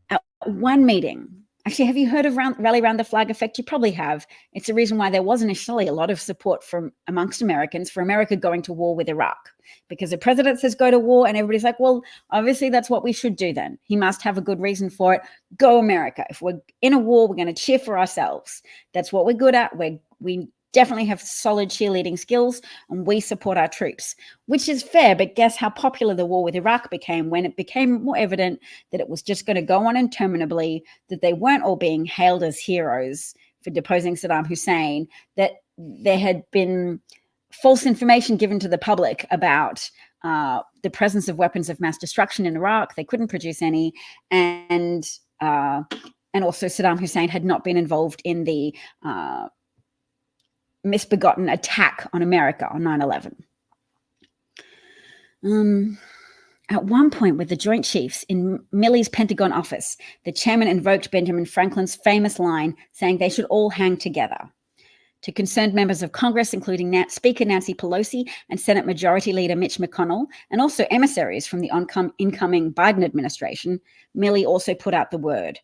At one meeting, actually, have you heard of rally around the flag effect? You probably have. It's the reason why there was initially a lot of support from amongst Americans for America going to war with Iraq, because the president says go to war and everybody's like, well, obviously that's what we should do then. He must have a good reason for it. Go America. If we're in a war, we're going to cheer for ourselves. That's what we're good at. We definitely have solid cheerleading skills and we support our troops, which is fair. But guess how popular the war with Iraq became when it became more evident that it was just going to go on interminably, that they weren't all being hailed as heroes for deposing Saddam Hussein, that there had been false information given to the public about the presence of weapons of mass destruction in Iraq. They couldn't produce any. And also Saddam Hussein had not been involved in the misbegotten attack on America on 9/11. At one point with the Joint Chiefs in Milley's Pentagon office, the chairman invoked Benjamin Franklin's famous line saying they should all hang together. To concerned members of Congress, including Speaker Nancy Pelosi and Senate Majority Leader Mitch McConnell, and also emissaries from the incoming Biden administration, Milley also put out the word.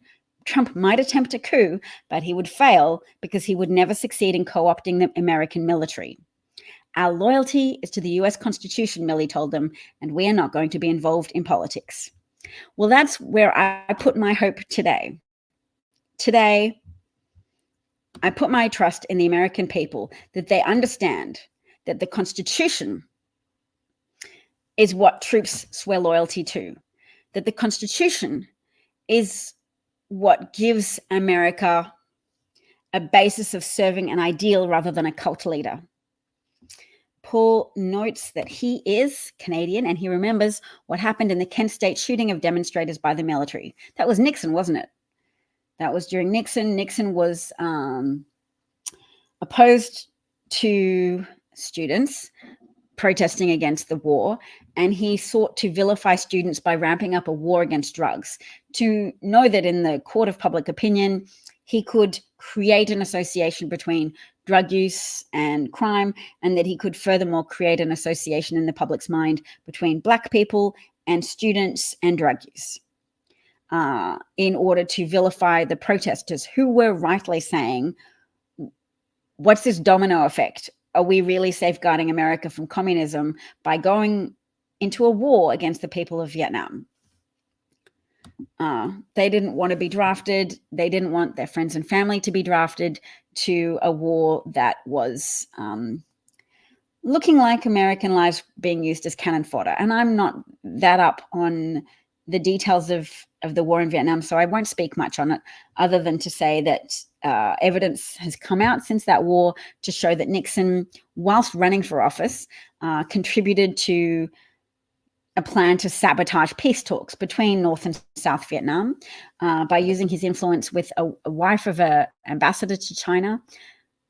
Trump might attempt a coup, but he would fail because he would never succeed in co-opting the American military. Our loyalty is to the US Constitution, Milley told them, and we are not going to be involved in politics. Well, that's where I put my hope today. Today, I put my trust in the American people, that they understand that the Constitution is what troops swear loyalty to, that the Constitution is what gives America a basis of serving an ideal rather than a cult leader. Paul notes that he is Canadian and he remembers what happened in the Kent State shooting of demonstrators by the military. That was Nixon, wasn't it? That was during Nixon. Nixon was opposed to students protesting against the war, and he sought to vilify students by ramping up a war against drugs, to know that in the court of public opinion, he could create an association between drug use and crime, and that he could furthermore create an association in the public's mind between Black people and students and drug use, in order to vilify the protesters who were rightly saying, what's this domino effect? Are we really safeguarding America from communism by going into a war against the people of Vietnam? They didn't want to be drafted. They didn't want their friends and family to be drafted to a war that was looking like American lives being used as cannon fodder. And I'm not that up on the details of the war in Vietnam, so I won't speak much on it, other than to say that evidence has come out since that war to show that Nixon, whilst running for office, contributed to a plan to sabotage peace talks between North and South Vietnam by using his influence with a wife of an ambassador to China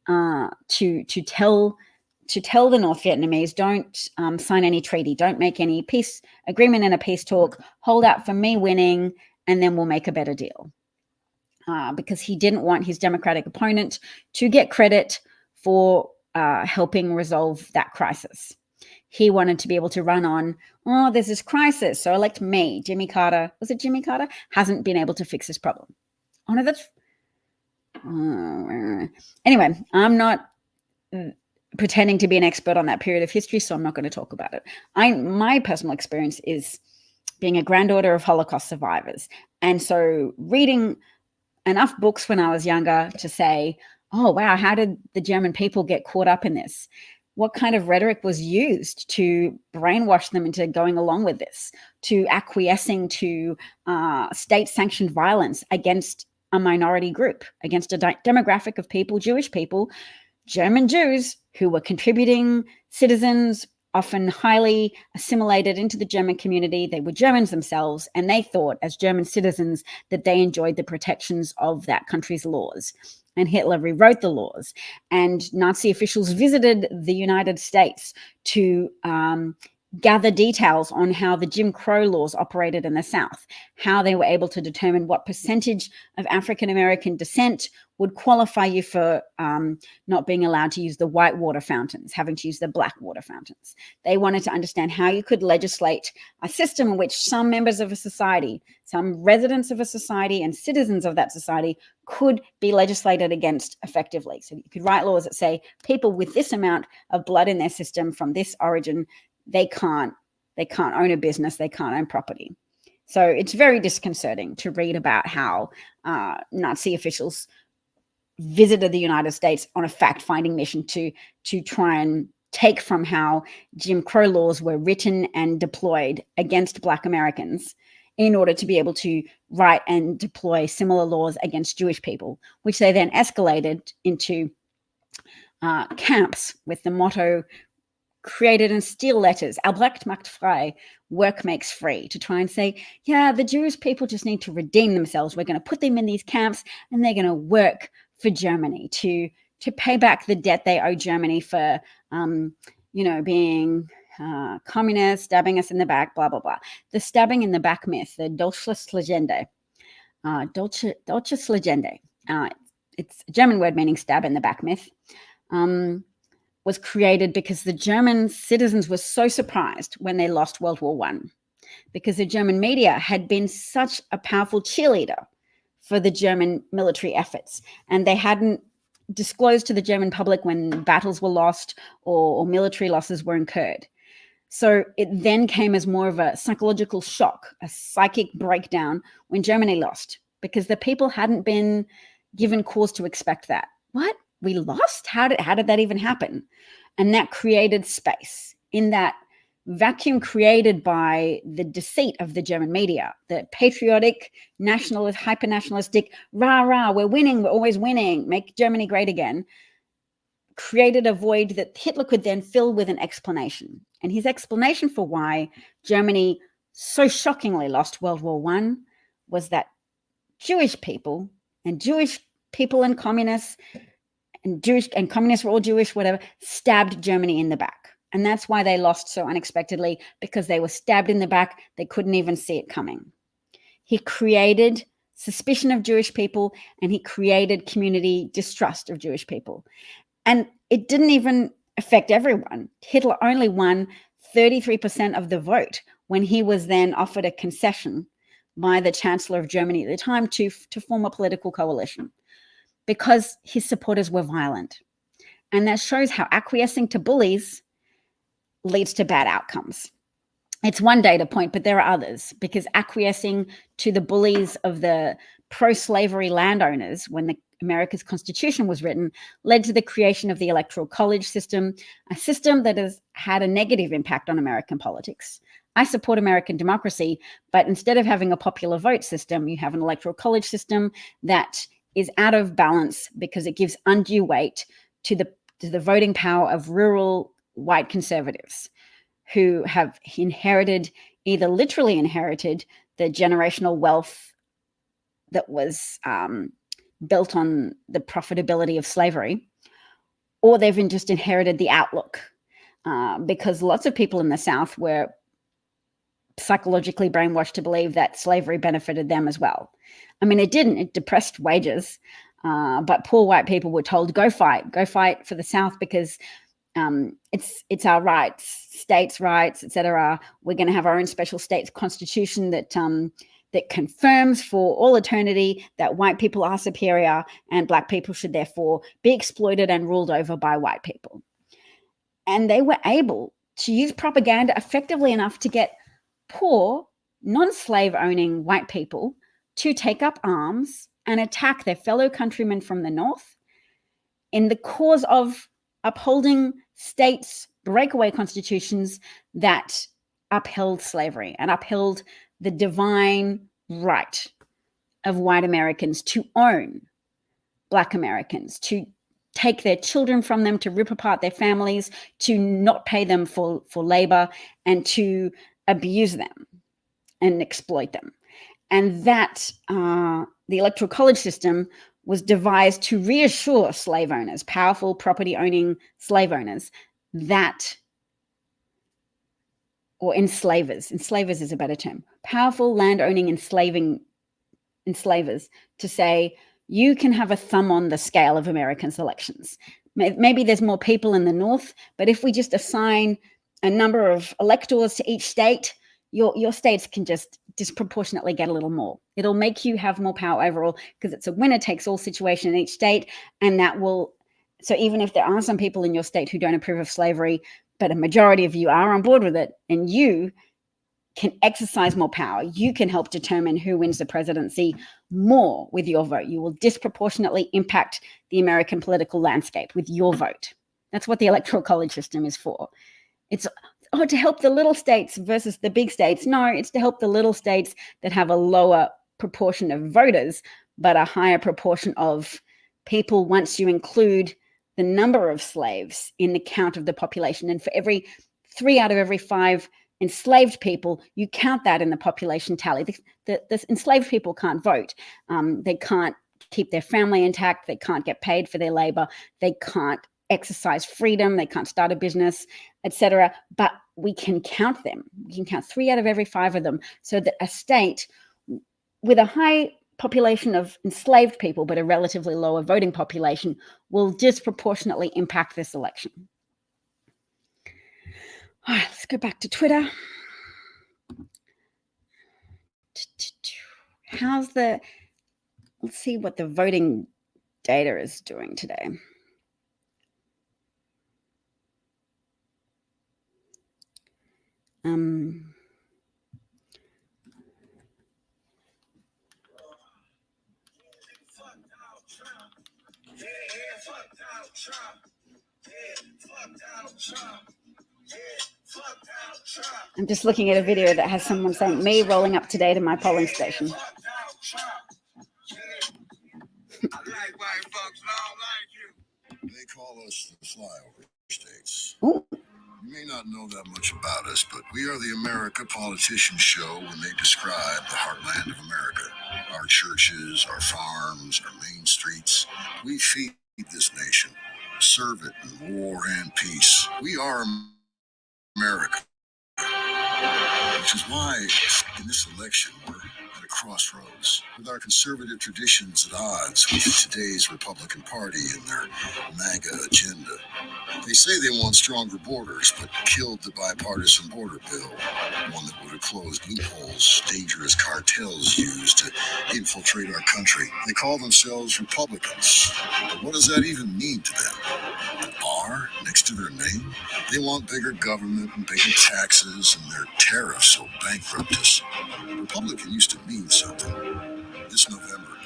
to tell the North Vietnamese, don't sign any treaty, don't make any peace agreement in a peace talk, hold out for me winning, and then we'll make a better deal. Because he didn't want his Democratic opponent to get credit for helping resolve that crisis. He wanted to be able to run on, oh, there's this crisis, so elect me. Jimmy Carter, was it Jimmy Carter? Hasn't been able to fix this problem. Oh, no, that's... Anyway, I'm not pretending to be an expert on that period of history, so I'm not going to talk about it. My personal experience is being a granddaughter of Holocaust survivors. And so reading enough books when I was younger to say, oh, wow, how did the German people get caught up in this? What kind of rhetoric was used to brainwash them into going along with this, to acquiescing to state-sanctioned violence against a minority group, against a demographic of people, Jewish people, German Jews, who were contributing citizens, often highly assimilated into the German community. They were Germans themselves, and they thought, as German citizens, that they enjoyed the protections of that country's laws. And Hitler rewrote the laws, and Nazi officials visited the United States to gather details on how the Jim Crow laws operated in the South, how they were able to determine what percentage of African-American descent would qualify you for not being allowed to use the white water fountains, having to use the black water fountains. They wanted to understand how you could legislate a system in which some members of a society, some residents of a society and citizens of that society could be legislated against effectively. So you could write laws that say people with this amount of blood in their system from this origin, they can't own a business, they can't own property. So it's very disconcerting to read about how Nazi officials visited the United States on a fact-finding mission to try and take from how Jim Crow laws were written and deployed against Black Americans in order to be able to write and deploy similar laws against Jewish people, which they then escalated into camps with the motto created in steel letters, Albrecht macht frei, work makes free, to try and say, yeah, the Jewish people just need to redeem themselves. We're going to put them in these camps and they're going to work for Germany to pay back the debt they owe Germany for, being communist, stabbing us in the back, blah, blah, blah. The stabbing in the back myth, the Dolches Legende, it's a German word meaning stab in the back myth, was created because the German citizens were so surprised when they lost World War I, because the German media had been such a powerful cheerleader for the German military efforts, and they hadn't disclosed to the German public when battles were lost or military losses were incurred. So it then came as more of a psychological shock, a psychic breakdown when Germany lost, because the people hadn't been given cause to expect that. What? We lost? How did that even happen? And that created space in that vacuum created by the deceit of the German media, the patriotic, nationalist, hyper-nationalistic, rah, rah, we're winning, we're always winning, make Germany great again, created a void that Hitler could then fill with an explanation. And his explanation for why Germany so shockingly lost World War I was that Jewish people and communists and communists were all Jewish, whatever, stabbed Germany in the back. And that's why they lost so unexpectedly, because they were stabbed in the back. They couldn't even see it coming. He created suspicion of Jewish people, and he created community distrust of Jewish people. And it didn't even affect everyone. Hitler only won 33% of the vote when he was then offered a concession by the Chancellor of Germany at the time to form a political coalition, because his supporters were violent. And that shows how acquiescing to bullies leads to bad outcomes. It's one data point, but there are others, because acquiescing to the bullies of the pro-slavery landowners when the America's Constitution was written led to the creation of the Electoral College system, a system that has had a negative impact on American politics. I support American democracy, but instead of having a popular vote system, you have an Electoral College system that is out of balance because it gives undue weight to the voting power of rural white conservatives who have either literally inherited the generational wealth that was built on the profitability of slavery, or they've just inherited the outlook, because lots of people in the South were psychologically brainwashed to believe that slavery benefited them as well. I mean, it didn't. It depressed wages, but poor white people were told, go fight for the South, because it's our rights, states' rights, etc. We're going to have our own special states constitution that confirms for all eternity that white people are superior and black people should therefore be exploited and ruled over by white people. And they were able to use propaganda effectively enough to get poor, non-slave owning white people to take up arms and attack their fellow countrymen from the North in the cause of upholding states' breakaway constitutions that upheld slavery and upheld the divine right of white Americans to own black Americans, to take their children from them, to rip apart their families, to not pay them for labor, and to abuse them and exploit them. And that the Electoral College system was devised to reassure slave owners, powerful property-owning slave owners, that, or enslavers is a better term, powerful land-owning enslavers, to say, you can have a thumb on the scale of American elections. Maybe there's more people in the North, but if we just assign a number of electors to each state, your states can just disproportionately get a little more. It'll make you have more power overall, because it's a winner-takes-all situation in each state, and that will, so even if there are some people in your state who don't approve of slavery, but a majority of you are on board with it, and you can exercise more power, you can help determine who wins the presidency more with your vote. You will disproportionately impact the American political landscape with your vote. That's what the Electoral College system is for. It's to help the little states versus the big states. No, it's to help the little states that have a lower proportion of voters, but a higher proportion of people once you include the number of slaves in the count of the population. And for every 3 out of every 5 enslaved people, you count that in the population tally. The enslaved people can't vote. They can't keep their family intact. They can't get paid for their labor. They can't exercise freedom. They can't start a business, etc. But we can count them. We can count 3 out of every 5 of them, so that a state with a high population of enslaved people, but a relatively lower voting population, will disproportionately impact this election. All right, let's go back to Twitter. Let's see what the voting data is doing today. I'm just looking at a video that has someone saying, me rolling up today to my polling station.
They call us the flyover states.
Ooh.
You may not know that much about us, but we are the America Politicians show when they describe the heartland of America. Our churches, our farms, our main streets. We feed this nation, serve it in war and peace. We are America. Which is why, in this election, we're at a crossroads, with our conservative traditions at odds with today's Republican Party and their MAGA agenda. They say they want stronger borders, but killed the bipartisan border bill, one that would have closed loopholes dangerous cartels use to infiltrate our country. They call themselves Republicans, but what does that even mean to them? An R next to their name? They want bigger government and bigger taxes, and their tariffs will bankrupt us. Republican used to mean something. This November,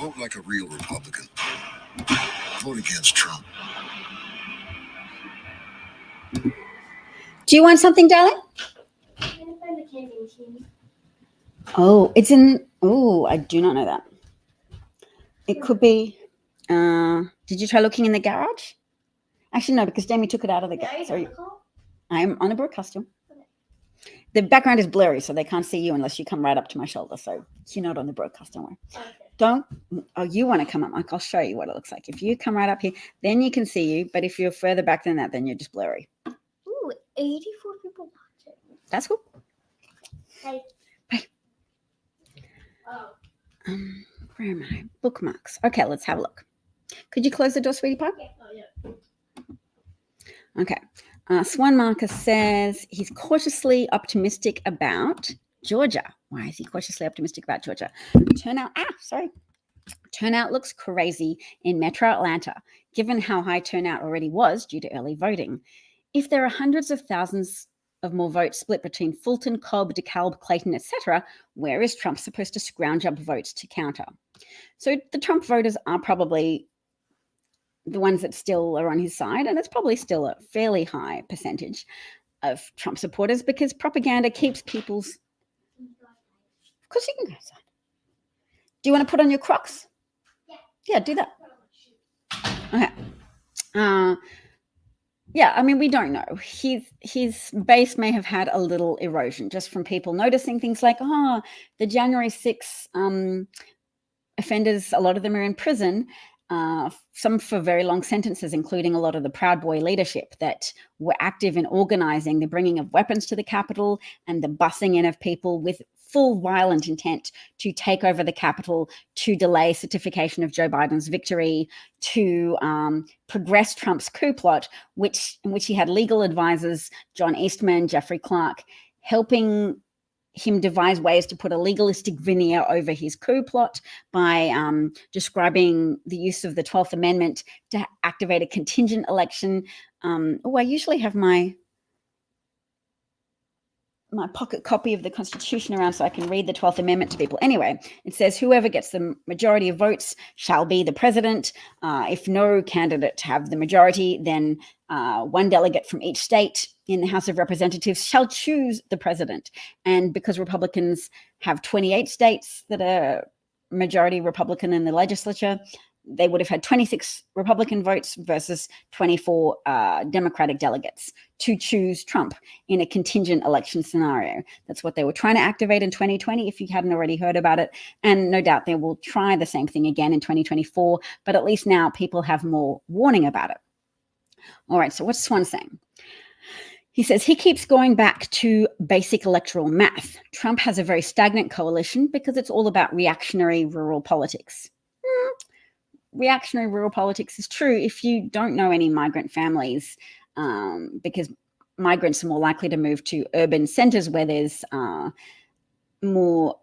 vote like a real Republican. Vote against Trump.
Do you want something, darling?
I'm gonna find the candy machine.
Oh, it's in. Oh, I do not know that. It could be. Did you try looking in the garage? Actually, no, because Jamie took it out of the garage. Sorry, I'm on a broadcaster.
Okay.
The background is blurry, so they can't see you unless you come right up to my shoulder. So you're not on the broadcast. Don't worry.
Okay.
Don't. Oh, you want to come up, Mike? I'll show you what it looks like. If you come right up here, then you can see you. But if you're further back than that, then you're just blurry.
Ooh, 84 people watching.
That's cool.
Hey.
Bye.
Oh.
Where am I? Bookmarks. Okay, let's have a look. Could you close the door, sweetie pie?
Yeah. Oh, yeah.
Okay. Swan Marcus says he's cautiously optimistic about Georgia. Why is he cautiously optimistic about Georgia? Turnout looks crazy in Metro Atlanta, given how high turnout already was due to early voting. If there are hundreds of thousands of more votes split between Fulton, Cobb, DeKalb, Clayton, etc., where is Trump supposed to scrounge up votes to counter? So the Trump voters are probably the ones that still are on his side, and it's probably still a fairly high percentage of Trump supporters because propaganda keeps people's... Of course you can go outside. Do you want to put on your Crocs? Yeah, do that. Okay. Yeah, I mean, we don't know. His base may have had a little erosion just from people noticing things like, the January 6 offenders, a lot of them are in prison, some for very long sentences, including a lot of the Proud Boy leadership that were active in organizing the bringing of weapons to the Capitol and the busing in of people with full violent intent to take over the Capitol, to delay certification of Joe Biden's victory, to progress Trump's coup plot, in which he had legal advisors, John Eastman, Jeffrey Clark, helping him devise ways to put a legalistic veneer over his coup plot by describing the use of the 12th Amendment to activate a contingent election. I usually have my pocket copy of the Constitution around so I can read the 12th Amendment to people. Anyway, it says whoever gets the majority of votes shall be the president. If no candidate have the majority, then one delegate from each state in the House of Representatives shall choose the president. And because Republicans have 28 states that are majority Republican in the legislature, they would have had 26 Republican votes versus 24 Democratic delegates to choose Trump in a contingent election scenario. That's what they were trying to activate in 2020, if you hadn't already heard about it. And no doubt they will try the same thing again in 2024, but at least now people have more warning about it. All right, so what's Swan saying? He says he keeps going back to basic electoral math. Trump has a very stagnant coalition because it's all about reactionary rural politics. Reactionary rural politics is true if you don't know any migrant families, because migrants are more likely to move to urban centers where there's more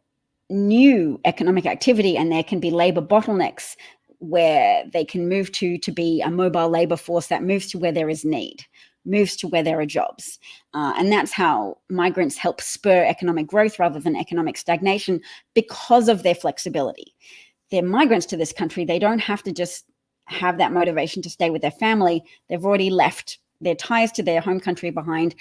new economic activity, and there can be labor bottlenecks where they can move to be a mobile labor force that moves to where there is need, moves to where there are jobs. And that's how migrants help spur economic growth rather than economic stagnation, because of their flexibility. They're migrants to this country. They don't have to just have that motivation to stay with their family. They've already left their ties to their home country behind,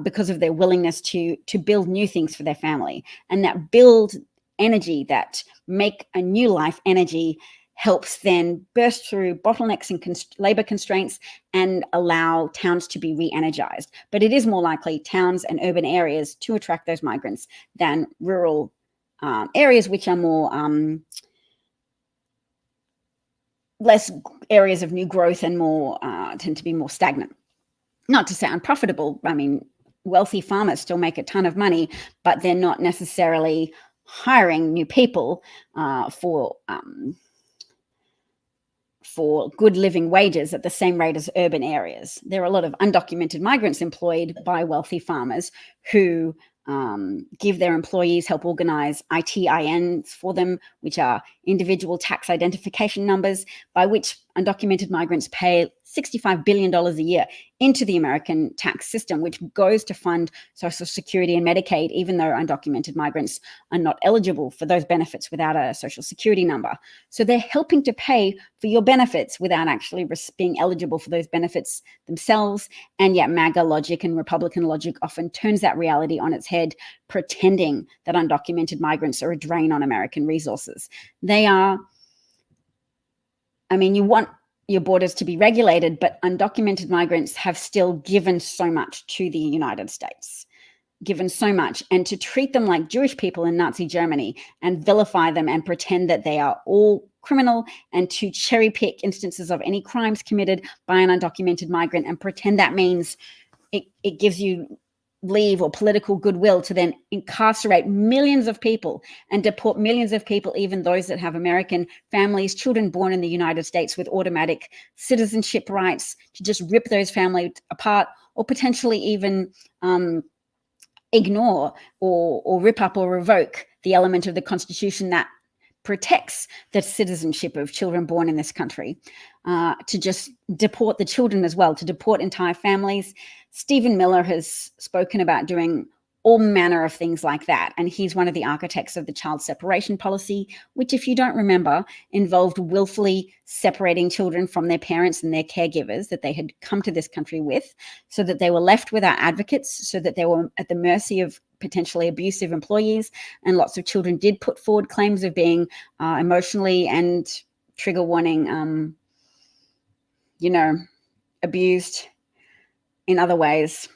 because of their willingness to build new things for their family. And that build energy, that make a new life energy, helps then burst through bottlenecks and labor constraints and allow towns to be re-energized. But it is more likely towns and urban areas to attract those migrants than rural areas, which are more less areas of new growth and more tend to be more stagnant. Not to say unprofitable. I mean, wealthy farmers still make a ton of money, but they're not necessarily hiring new people for good living wages at the same rate as urban areas. There are a lot of undocumented migrants employed by wealthy farmers who give their employees, help organize ITINs for them, which are individual tax identification numbers, by which undocumented migrants pay $65 billion a year into the American tax system, which goes to fund Social Security and Medicaid, even though undocumented migrants are not eligible for those benefits without a Social Security number. So they're helping to pay for your benefits without actually being eligible for those benefits themselves. And yet MAGA logic and Republican logic often turns that reality on its head, pretending that undocumented migrants are a drain on American resources. They are, I mean, you want your borders to be regulated, but undocumented migrants have still given so much to the United States, given so much. And to treat them like Jewish people in Nazi Germany and vilify them and pretend that they are all criminal, and to cherry pick instances of any crimes committed by an undocumented migrant and pretend that means it gives you leave or political goodwill to then incarcerate millions of people and deport millions of people, even those that have American families, children born in the United States with automatic citizenship rights, to just rip those families apart, or potentially even ignore or rip up or revoke the element of the Constitution that protects the citizenship of children born in this country, to just deport the children as well, to deport entire families. Stephen Miller has spoken about doing all manner of things like that. And he's one of the architects of the child separation policy, which, if you don't remember, involved willfully separating children from their parents and their caregivers that they had come to this country with, so that they were left without advocates, so that they were at the mercy of potentially abusive employees. And lots of children did put forward claims of being emotionally and, trigger warning, abused in other ways.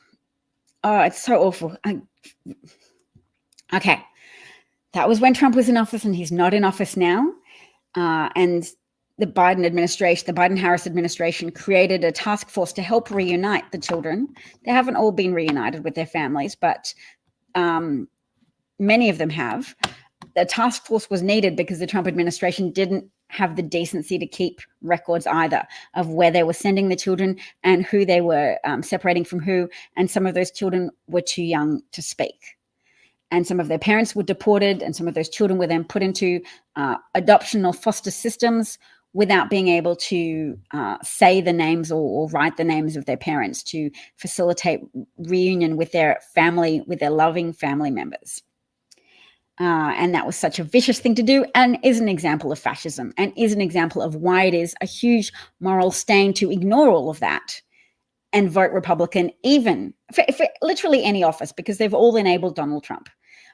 Oh, it's so awful. Okay. That was when Trump was in office, and he's not in office now. And the Biden-Harris administration created a task force to help reunite the children. They haven't all been reunited with their families, but many of them have. The task force was needed because the Trump administration didn't have the decency to keep records either of where they were sending the children and who they were separating from who. And some of those children were too young to speak. And some of their parents were deported, and some of those children were then put into adoption or foster systems without being able to say the names or write the names of their parents to facilitate reunion with their family, with their loving family members. And that was such a vicious thing to do, and is an example of fascism, and is an example of why it is a huge moral stain to ignore all of that and vote Republican, even for literally any office, because they've all enabled Donald Trump.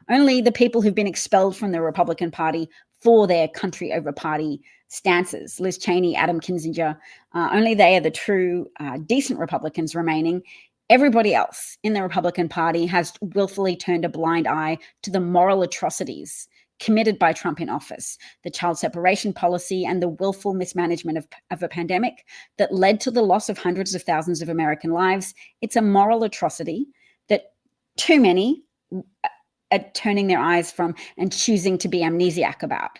Only the people who've been expelled from the Republican Party for their country over party stances, Liz Cheney, Adam Kinzinger, only they are the true decent Republicans remaining. Everybody else in the Republican Party has willfully turned a blind eye to the moral atrocities committed by Trump in office, the child separation policy and the willful mismanagement of a pandemic that led to the loss of hundreds of thousands of American lives. It's a moral atrocity that too many are turning their eyes from and choosing to be amnesiac about.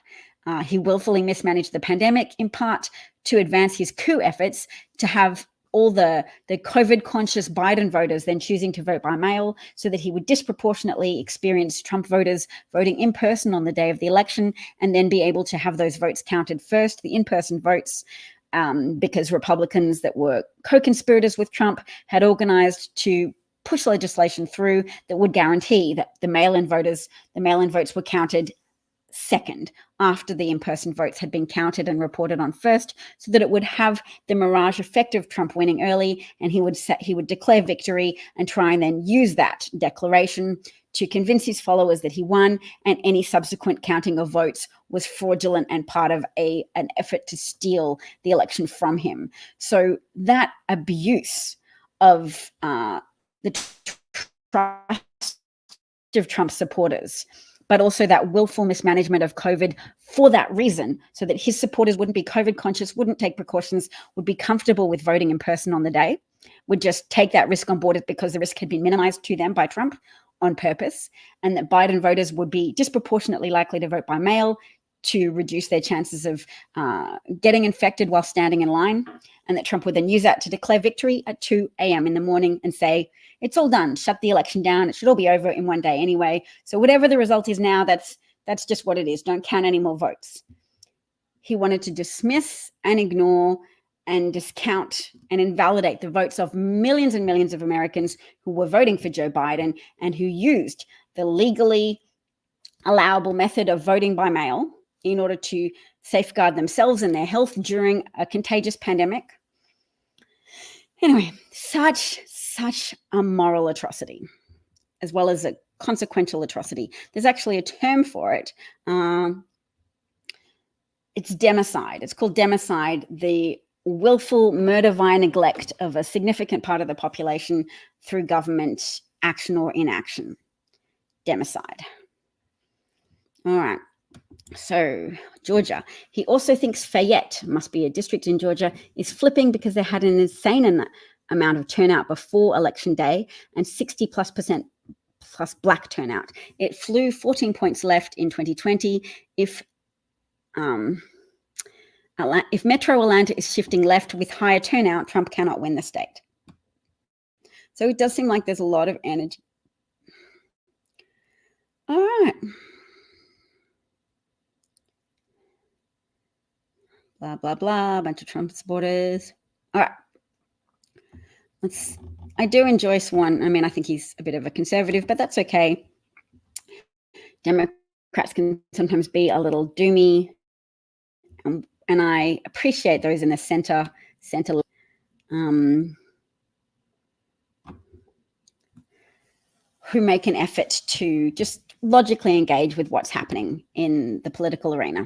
He willfully mismanaged the pandemic, in part to advance his coup efforts, to have all the COVID-conscious Biden voters then choosing to vote by mail, so that he would disproportionately experience Trump voters voting in person on the day of the election, and then be able to have those votes counted first, the in-person votes, because Republicans that were co-conspirators with Trump had organized to push legislation through that would guarantee that the mail-in votes were counted second, after the in-person votes had been counted and reported on first, so that it would have the mirage effect of Trump winning early, and he would declare victory and try and then use that declaration to convince his followers that he won, and any subsequent counting of votes was fraudulent and part of an effort to steal the election from him. So that abuse of the trust of Trump supporters, but also that willful mismanagement of COVID for that reason, so that his supporters wouldn't be COVID conscious, wouldn't take precautions, would be comfortable with voting in person on the day, would just take that risk on board because the risk had been minimized to them by Trump on purpose, and that Biden voters would be disproportionately likely to vote by mail to reduce their chances of getting infected while standing in line, and that Trump would then use that to declare victory at 2 a.m. in the morning and say, it's all done, shut the election down, it should all be over in one day anyway. So whatever the result is now, that's just what it is. Don't count any more votes. He wanted to dismiss and ignore and discount and invalidate the votes of millions and millions of Americans who were voting for Joe Biden and who used the legally allowable method of voting by mail in order to safeguard themselves and their health during a contagious pandemic. Anyway, such a moral atrocity, as well as a consequential atrocity. There's actually a term for it. It's democide. It's called democide, the willful murder via neglect of a significant part of the population through government action or inaction. Democide. All right. So Georgia. He also thinks Fayette, must be a district in Georgia, is flipping because they had an insane amount of turnout before Election Day and 60+% plus black turnout. It flew 14 points left in 2020. If Metro Atlanta is shifting left with higher turnout, Trump cannot win the state. So it does seem like there's a lot of energy. All right. Blah, blah, blah, a bunch of Trump supporters. All right. I do enjoy Swan. I mean, I think he's a bit of a conservative, but that's okay. Democrats can sometimes be a little doomy. And I appreciate those in the center who make an effort to just logically engage with what's happening in the political arena.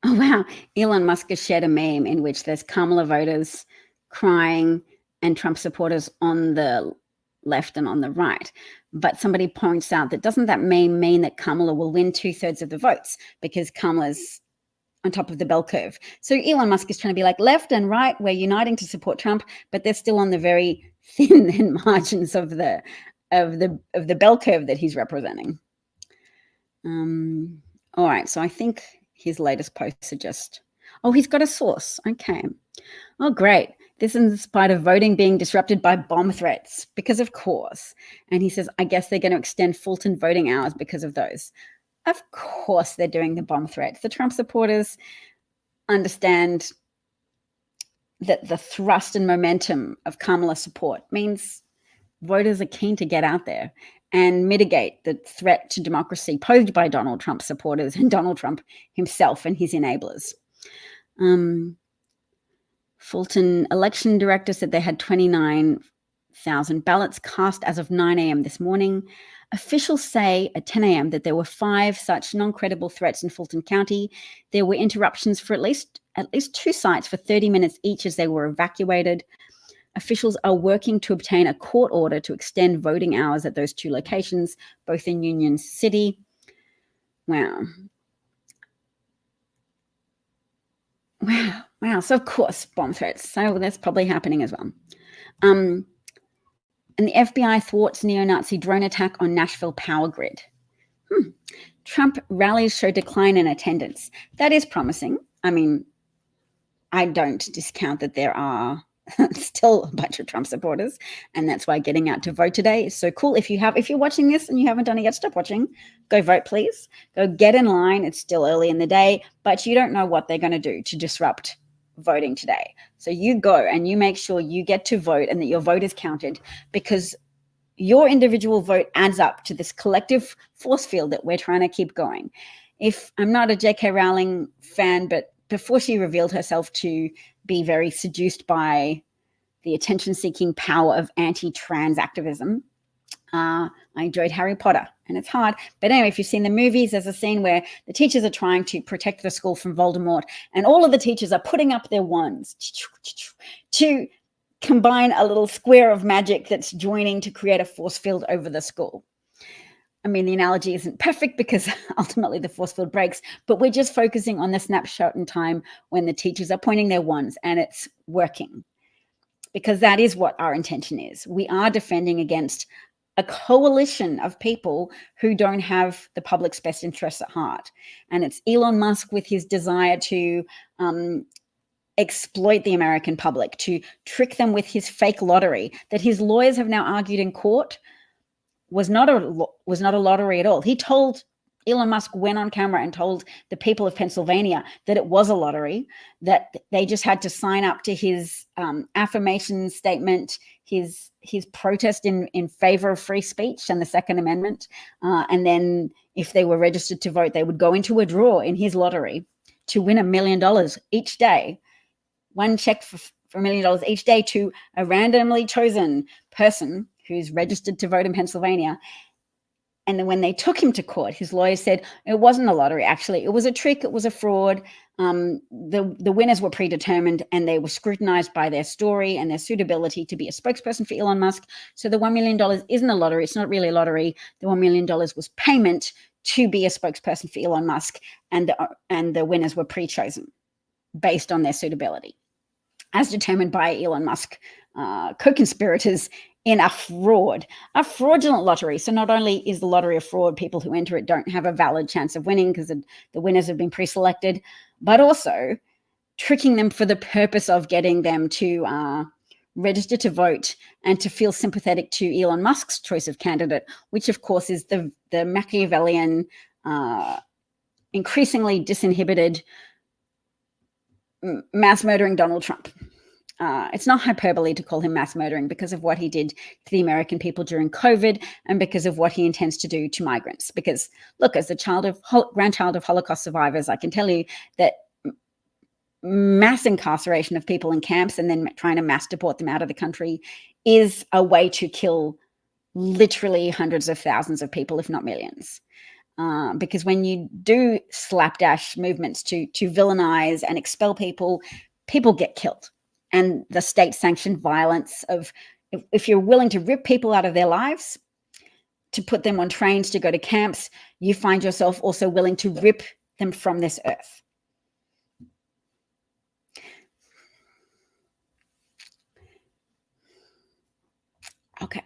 Oh, wow. Elon Musk has shared a meme in which there's Kamala voters crying and Trump supporters on the left and on the right. But somebody points out that doesn't that meme mean that Kamala will win 2/3 of the votes because Kamala's on top of the bell curve? So Elon Musk is trying to be like, left and right, we're uniting to support Trump, but they're still on the very thin margins of the bell curve that he's representing. All right, so I think his latest posts are just, oh, he's got a source. Okay. Oh, great. This is in spite of voting being disrupted by bomb threats, because of course. And he says, I guess they're going to extend Fulton voting hours because of those. Of course they're doing the bomb threats. The Trump supporters understand that the thrust and momentum of Kamala support means voters are keen to get out there and mitigate the threat to democracy posed by Donald Trump supporters and Donald Trump himself and his enablers. Fulton election director said they had 29,000 ballots cast as of 9 a.m. this morning. Officials say at 10 a.m. that there were 5 such non-credible threats in Fulton County. There were interruptions for at least 2 sites for 30 minutes each as they were evacuated. Officials are working to obtain a court order to extend voting hours at those 2 locations, both in Union City. Wow. So of course, bomb threats. So that's probably happening as well. And the FBI thwarts neo-Nazi drone attack on Nashville power grid. Trump rallies show decline in attendance. That is promising. I mean, I don't discount that there are still a bunch of Trump supporters, and that's why getting out to vote today is so cool. If you're watching this and you haven't done it yet, stop watching. Go vote, please. Go get in line. It's still early in the day, but you don't know what they're going to do to disrupt voting today. So you go and you make sure you get to vote and that your vote is counted, because your individual vote adds up to this collective force field that we're trying to keep going. If I'm not a J.K. Rowling fan, but before she revealed herself to be very seduced by the attention-seeking power of anti-trans activism, I enjoyed Harry Potter, and it's hard. But anyway, if you've seen the movies, there's a scene where the teachers are trying to protect the school from Voldemort, and all of the teachers are putting up their wands to combine a little square of magic that's joining to create a force field over the school. I mean, the analogy isn't perfect because ultimately the force field breaks, but we're just focusing on the snapshot in time when the teachers are pointing their wands, and it's working, because that is what our intention is. We are defending against a coalition of people who don't have the public's best interests at heart. And it's Elon Musk with his desire to exploit the American public, to trick them with his fake lottery that his lawyers have now argued in court was not a lottery at all. Elon Musk went on camera and told the people of Pennsylvania that it was a lottery, that they just had to sign up to his affirmation statement, his protest in favor of free speech and the Second Amendment. And then if they were registered to vote, they would go into a draw in his lottery to win $1 million each day. One check for $1 million each day to a randomly chosen person who's registered to vote in Pennsylvania. And then when they took him to court, his lawyers said it wasn't a lottery. Actually, it was a trick. It was a fraud. The winners were predetermined, and they were scrutinized by their story and their suitability to be a spokesperson for Elon Musk. So the $1 million isn't a lottery. It's not really a lottery. The $1 million was payment to be a spokesperson for Elon Musk, and the winners were pre-chosen based on their suitability, as determined by Elon Musk co-conspirators in a fraudulent lottery. So not only is the lottery a fraud, people who enter it don't have a valid chance of winning because the winners have been pre-selected, but also tricking them for the purpose of getting them to register to vote and to feel sympathetic to Elon Musk's choice of candidate, which of course is the Machiavellian, increasingly disinhibited, mass murdering Donald Trump. It's not hyperbole to call him mass murdering because of what he did to the American people during COVID and because of what he intends to do to migrants. Because look, as the grandchild of Holocaust survivors, I can tell you that mass incarceration of people in camps and then trying to mass deport them out of the country is a way to kill literally hundreds of thousands of people, if not millions. Because when you do slapdash movements to villainize and expel people, people get killed. And the state-sanctioned violence of, if you're willing to rip people out of their lives, to put them on trains to go to camps, you find yourself also willing to rip them from this earth. Okay.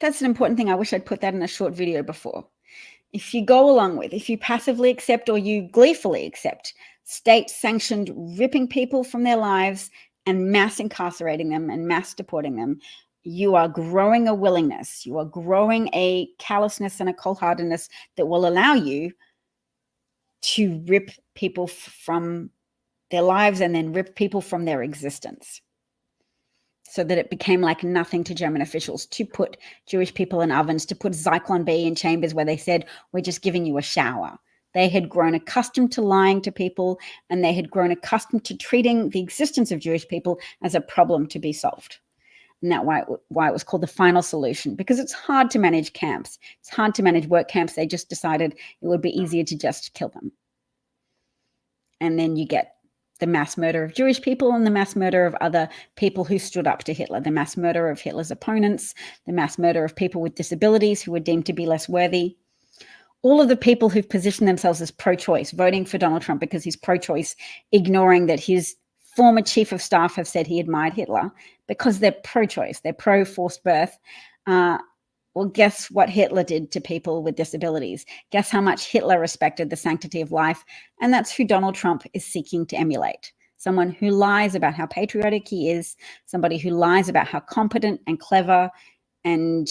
That's an important thing. I wish I'd put that in a short video before. If you go along with, if you passively accept or you gleefully accept state-sanctioned ripping people from their lives and mass incarcerating them and mass deporting them, you are growing a willingness, you are growing a callousness and a cold-heartedness that will allow you to rip people from their lives and then rip people from their existence. So that it became like nothing to German officials to put Jewish people in ovens, to put Zyklon B in chambers where they said, we're just giving you a shower. They had grown accustomed to lying to people, and they had grown accustomed to treating the existence of Jewish people as a problem to be solved. And that's why it was called the final solution, because it's hard to manage camps. It's hard to manage work camps. They just decided it would be easier to just kill them. And then you get the mass murder of Jewish people and the mass murder of other people who stood up to Hitler, the mass murder of Hitler's opponents, the mass murder of people with disabilities who were deemed to be less worthy. All of the people who've positioned themselves as pro-choice, voting for Donald Trump because he's pro-choice, ignoring that his former chief of staff have said he admired Hitler because they're pro-choice, they're pro-forced birth. Well, guess what Hitler did to people with disabilities? Guess how much Hitler respected the sanctity of life? And that's who Donald Trump is seeking to emulate. Someone who lies about how patriotic he is, somebody who lies about how competent and clever and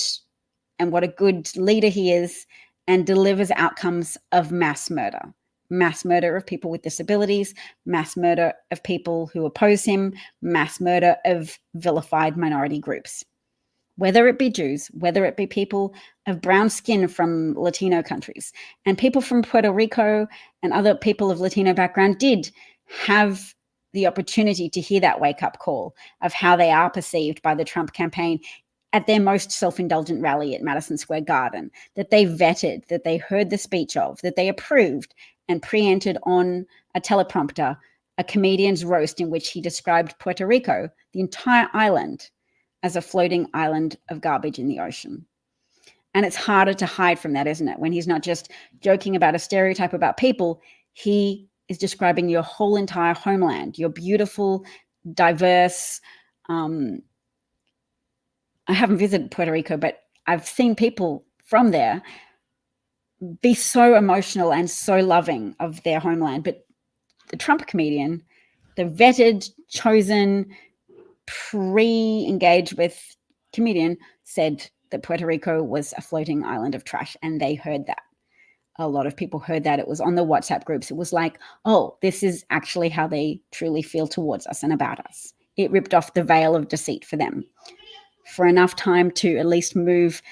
what a good leader he is, and delivers outcomes of mass murder. mass murder of people with disabilities, mass murder of people who oppose him, mass murder of vilified minority groups. Whether it be Jews, whether it be people of brown skin from Latino countries, and people from Puerto Rico and other people of Latino background did have the opportunity to hear that wake-up call of how they are perceived by the Trump campaign at their most self-indulgent rally at Madison Square Garden, that they vetted, that they heard the speech of, that they approved and pre-entered on a teleprompter a comedian's roast in which he described Puerto Rico, the entire island, as a floating island of garbage in the ocean. And it's harder to hide from that, isn't it? When he's not just joking about a stereotype about people, he is describing your whole entire homeland, your beautiful, diverse, I haven't visited Puerto Rico, but I've seen people from there be so emotional and so loving of their homeland. But the Trump comedian, the vetted, chosen, pre-engaged with comedian, said that Puerto Rico was a floating island of trash, and they heard that. A lot of people heard that. It was on the WhatsApp groups. It was like, oh, this is actually how they truly feel towards us and about us. It ripped off the veil of deceit for them for enough time to at least move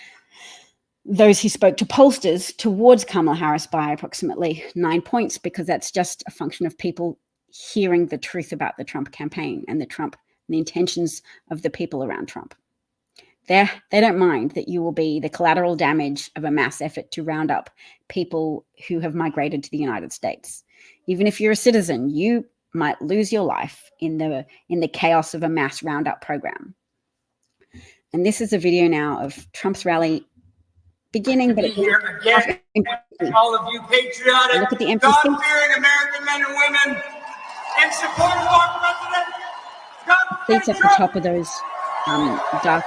those who spoke to pollsters towards Kamala Harris by approximately 9 points, because that's just a function of people hearing the truth about the Trump campaign and the intentions of the people around Trump. They don't mind that you will be the collateral damage of a mass effort to round up people who have migrated to the United States. Even if you're a citizen, you might lose your life in the chaos of a mass roundup program. And this is a video now of Trump's rally beginning, but
here again, all of you patriotic,
look at the empty seats.
God-fearing American men and women in support of our president.
Seats at the top of those dark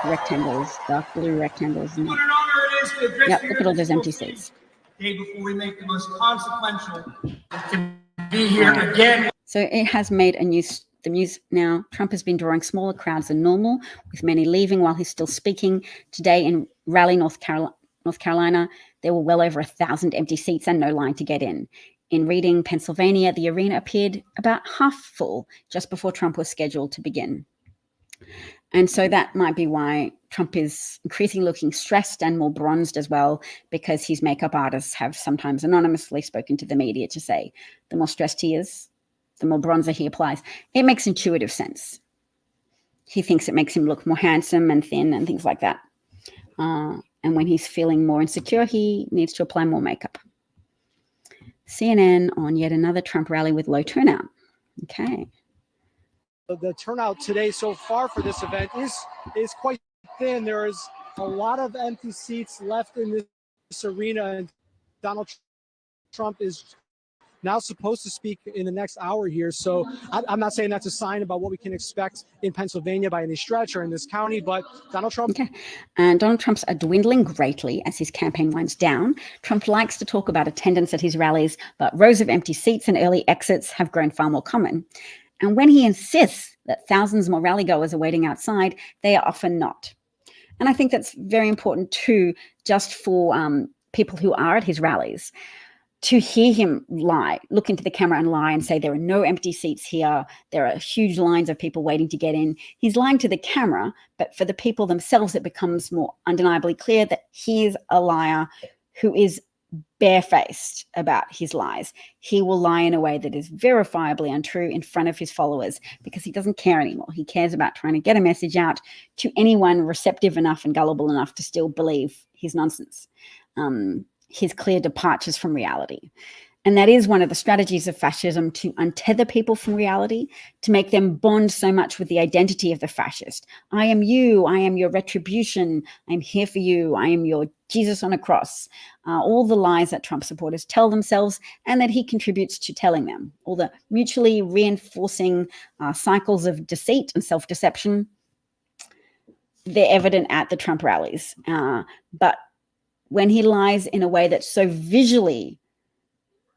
blue rectangles. And,
What an honor it is to address
look at all those empty seats.
Day before we make the most consequential, to be here again.
So it has made the news now. Trump has been drawing smaller crowds than normal, with many leaving while he's still speaking. Today in Raleigh, North Carolina, there were well over 1,000 empty seats and no line to get in. In Reading, Pennsylvania, the arena appeared about half full just before Trump was scheduled to begin. And so that might be why Trump is increasingly looking stressed and more bronzed as well, because his makeup artists have sometimes anonymously spoken to the media to say the more stressed he is, the more bronzer he applies. It makes intuitive sense. He thinks it makes him look more handsome and thin and things like that. And when he's feeling more insecure, he needs to apply more makeup. CNN on yet another Trump rally with low turnout. Okay.
The turnout today so far for this event is quite thin. There is a lot of empty seats left in this arena, and Donald Trump is now supposed to speak in the next hour here. So I'm not saying that's a sign about what we can expect in Pennsylvania by any stretch or in this county, but Donald Trump.
Okay. And Donald Trump's are dwindling greatly as his campaign winds down. Trump likes to talk about attendance at his rallies, but rows of empty seats and early exits have grown far more common. And when he insists that thousands more rallygoers are waiting outside, they are often not. And I think that's very important too, just for people who are at his rallies, to hear him lie, look into the camera and lie and say there are no empty seats here, there are huge lines of people waiting to get in. He's lying to the camera, but for the people themselves, it becomes more undeniably clear that he is a liar who is barefaced about his lies. He will lie in a way that is verifiably untrue in front of his followers because he doesn't care anymore. He cares about trying to get a message out to anyone receptive enough and gullible enough to still believe his nonsense. His clear departures from reality. And that is one of the strategies of fascism, to untether people from reality, to make them bond so much with the identity of the fascist. I am you, I am your retribution, I'm here for you, I am your Jesus on a cross. All the lies that Trump supporters tell themselves and that he contributes to telling them. All the mutually reinforcing cycles of deceit and self-deception, they're evident at the Trump rallies. But when he lies in a way that's so visually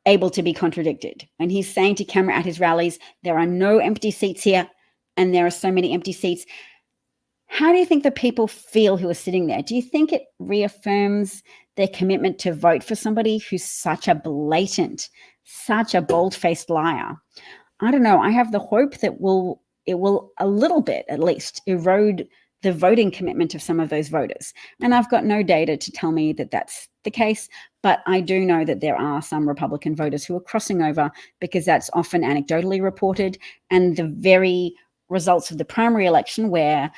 able to be contradicted, when he's saying to camera at his rallies, there are no empty seats here, and there are so many empty seats, how do you think the people feel who are sitting there? Do you think it reaffirms their commitment to vote for somebody who's such a blatant, such a bold-faced liar. I don't know. I have the hope that it will a little bit, at least, erode the voting commitment of some of those voters. And I've got no data to tell me that that's the case, but I do know that there are some Republican voters who are crossing over because that's often anecdotally reported. And the very results of the primary election, where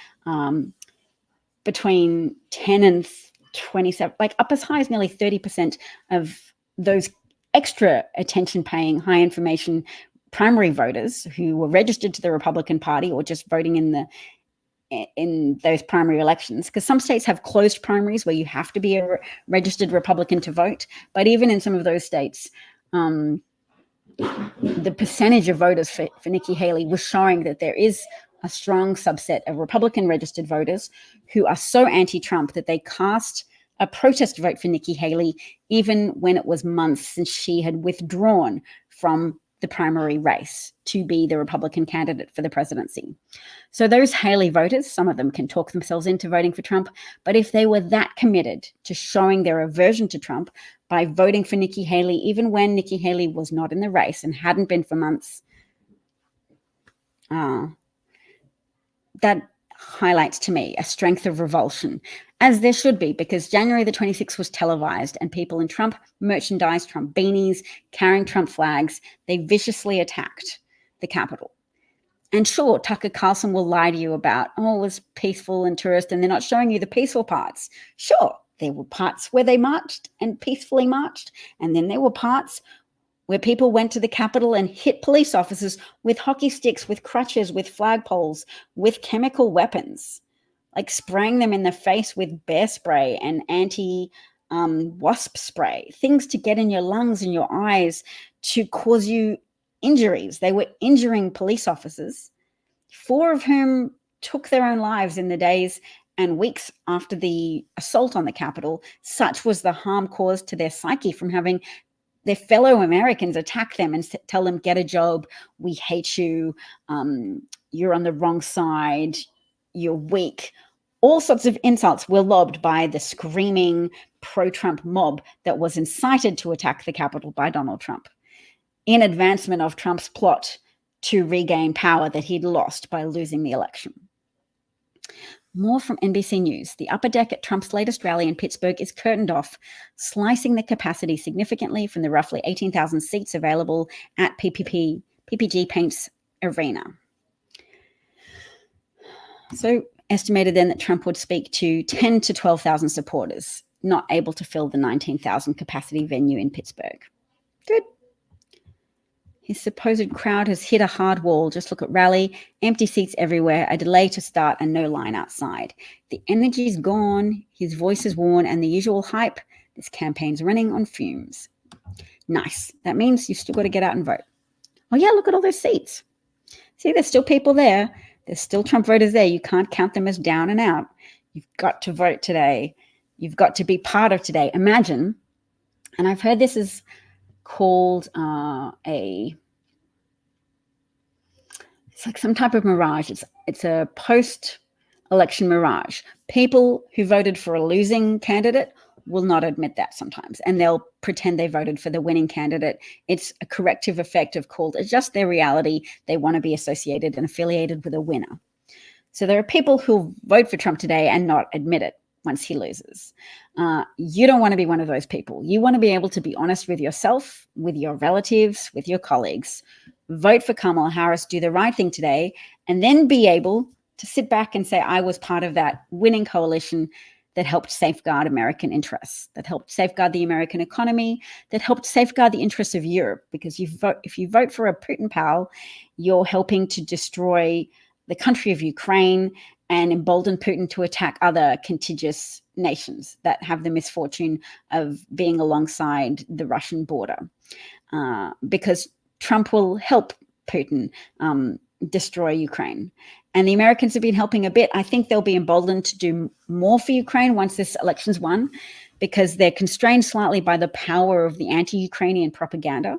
between 10 and 27, like up as high as nearly 30% of those extra attention-paying, high-information primary voters who were registered to the Republican Party or just voting in those primary elections, because some states have closed primaries where you have to be a registered Republican to vote. But even in some of those states, the percentage of voters for Nikki Haley was showing that there is a strong subset of Republican registered voters who are so anti-Trump that they cast a protest vote for Nikki Haley, even when it was months since she had withdrawn from the primary race to be the Republican candidate for the presidency. So those Haley voters, some of them can talk themselves into voting for Trump, but if they were that committed to showing their aversion to Trump by voting for Nikki Haley, even when Nikki Haley was not in the race and hadn't been for months, that highlights to me a strength of revulsion, as there should be, because January the 26th was televised and people in Trump merchandise, Trump beanies, carrying Trump flags, they viciously attacked the Capitol. And sure, Tucker Carlson will lie to you about, oh, it was peaceful and tourist, and they're not showing you the peaceful parts. Sure, there were parts where they marched and peacefully marched, and then there were parts where people went to the Capitol and hit police officers with hockey sticks, with crutches, with flagpoles, with chemical weapons, like spraying them in the face with bear spray and anti-wasp spray, things to get in your lungs and your eyes to cause you injuries. They were injuring police officers, 4 of whom took their own lives in the days and weeks after the assault on the Capitol. Such was the harm caused to their psyche from having their fellow Americans attack them and tell them, get a job, we hate you, you're on the wrong side, you're weak. All sorts of insults were lobbed by the screaming pro-Trump mob that was incited to attack the Capitol by Donald Trump in advancement of Trump's plot to regain power that he'd lost by losing the election. More from NBC News. The upper deck at Trump's latest rally in Pittsburgh is curtained off, slicing the capacity significantly from the roughly 18,000 seats available at PPG Paints Arena. So estimated then that Trump would speak to 10 to 12,000 supporters, not able to fill the 19,000 capacity venue in Pittsburgh. Good. His supposed crowd has hit a hard wall. Just look at rally, empty seats everywhere, a delay to start and no line outside. The energy's gone, his voice is worn, and the usual hype, this campaign's running on fumes. Nice. That means you've still got to get out and vote. Oh yeah, look at all those seats. See, there's still people there. There's still Trump voters there. You can't count them as down and out. You've got to vote today. You've got to be part of today. Imagine, and I've heard this is called it's like some type of mirage. It's a post-election mirage. People who voted for a losing candidate will not admit that sometimes, and they'll pretend they voted for the winning candidate. It's a corrective effect of called adjust their reality. They want to be associated and affiliated with a winner. So there are people who vote for Trump today and not admit it once he loses. You don't want to be one of those people. You want to be able to be honest with yourself, with your relatives, with your colleagues. Vote for Kamala Harris, do the right thing today, and then be able to sit back and say, I was part of that winning coalition that helped safeguard American interests, that helped safeguard the American economy, that helped safeguard the interests of Europe. Because if you vote for a Putin pal, you're helping to destroy the country of Ukraine and embolden Putin to attack other contiguous nations that have the misfortune of being alongside the Russian border. Because Trump will help Putin destroy Ukraine. And the Americans have been helping a bit. I think they'll be emboldened to do more for Ukraine once this election's won, because they're constrained slightly by the power of the anti-Ukrainian propaganda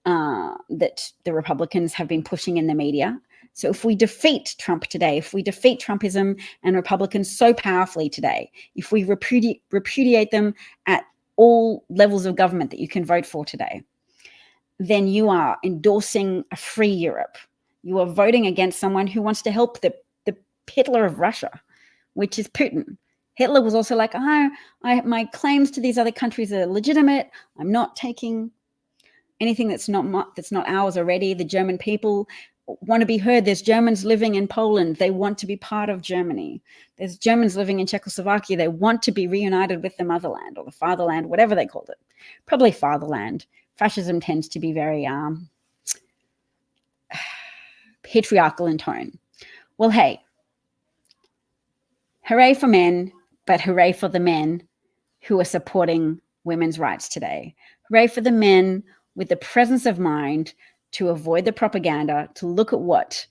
that the Republicans have been pushing in the media. So if we defeat Trump today, if we defeat Trumpism and Republicans so powerfully today, if we repudiate them at all levels of government that you can vote for today, then you are endorsing a free Europe. You are voting against someone who wants to help the Hitler of Russia, which is Putin. Hitler was also like, my claims to these other countries are legitimate. I'm not taking anything that's not ours already. The German people want to be heard. There's Germans living in Poland. They want to be part of Germany. There's Germans living in Czechoslovakia. They want to be reunited with the motherland or the fatherland, whatever they called it. Probably fatherland. Fascism tends to be very patriarchal in tone. Well, hey, hooray for men, but hooray for the men who are supporting women's rights today. Hooray for the men with the presence of mind to avoid the propaganda, to look at what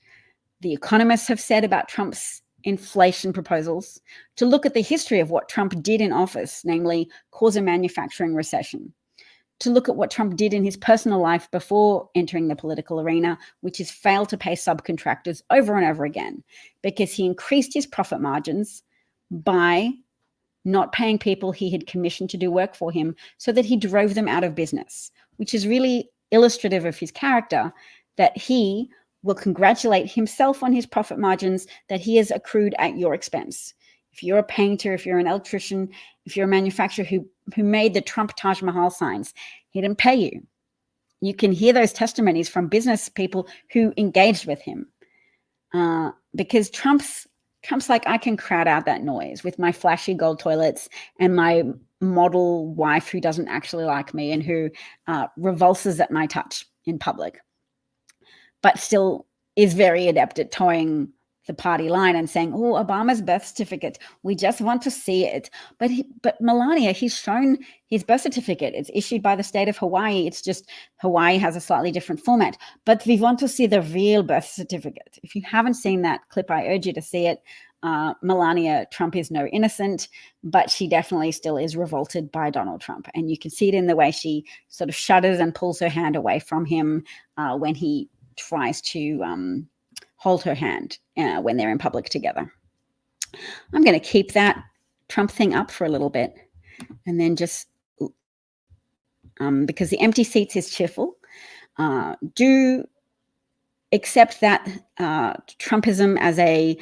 the economists have said about Trump's inflation proposals, to look at the history of what Trump did in office, namely cause a manufacturing recession, to look at what Trump did in his personal life before entering the political arena, which is fail to pay subcontractors over and over again, because he increased his profit margins by not paying people he had commissioned to do work for him so that he drove them out of business, which is really illustrative of his character, that he will congratulate himself on his profit margins that he has accrued at your expense. If you're a painter, if you're an electrician, if you're a manufacturer who made the Trump Taj Mahal signs, he didn't pay you. You can hear those testimonies from business people who engaged with him, because Trump's like, I can crowd out that noise with my flashy gold toilets and my model wife who doesn't actually like me and who revulses at my touch in public, but still is very adept at towing the party line and saying, oh, Obama's birth certificate, we just want to see it. But Melania, he's shown his birth certificate. It's issued by the state of Hawaii. It's just Hawaii has a slightly different format. But we want to see the real birth certificate. If you haven't seen that clip, I urge you to see it. Melania Trump is no innocent, but she definitely still is revolted by Donald Trump. And you can see it in the way she sort of shudders and pulls her hand away from him when he tries to hold her hand when they're in public together. I'm going to keep that Trump thing up for a little bit and then just, because the empty seats is cheerful, do accept that Trumpism as a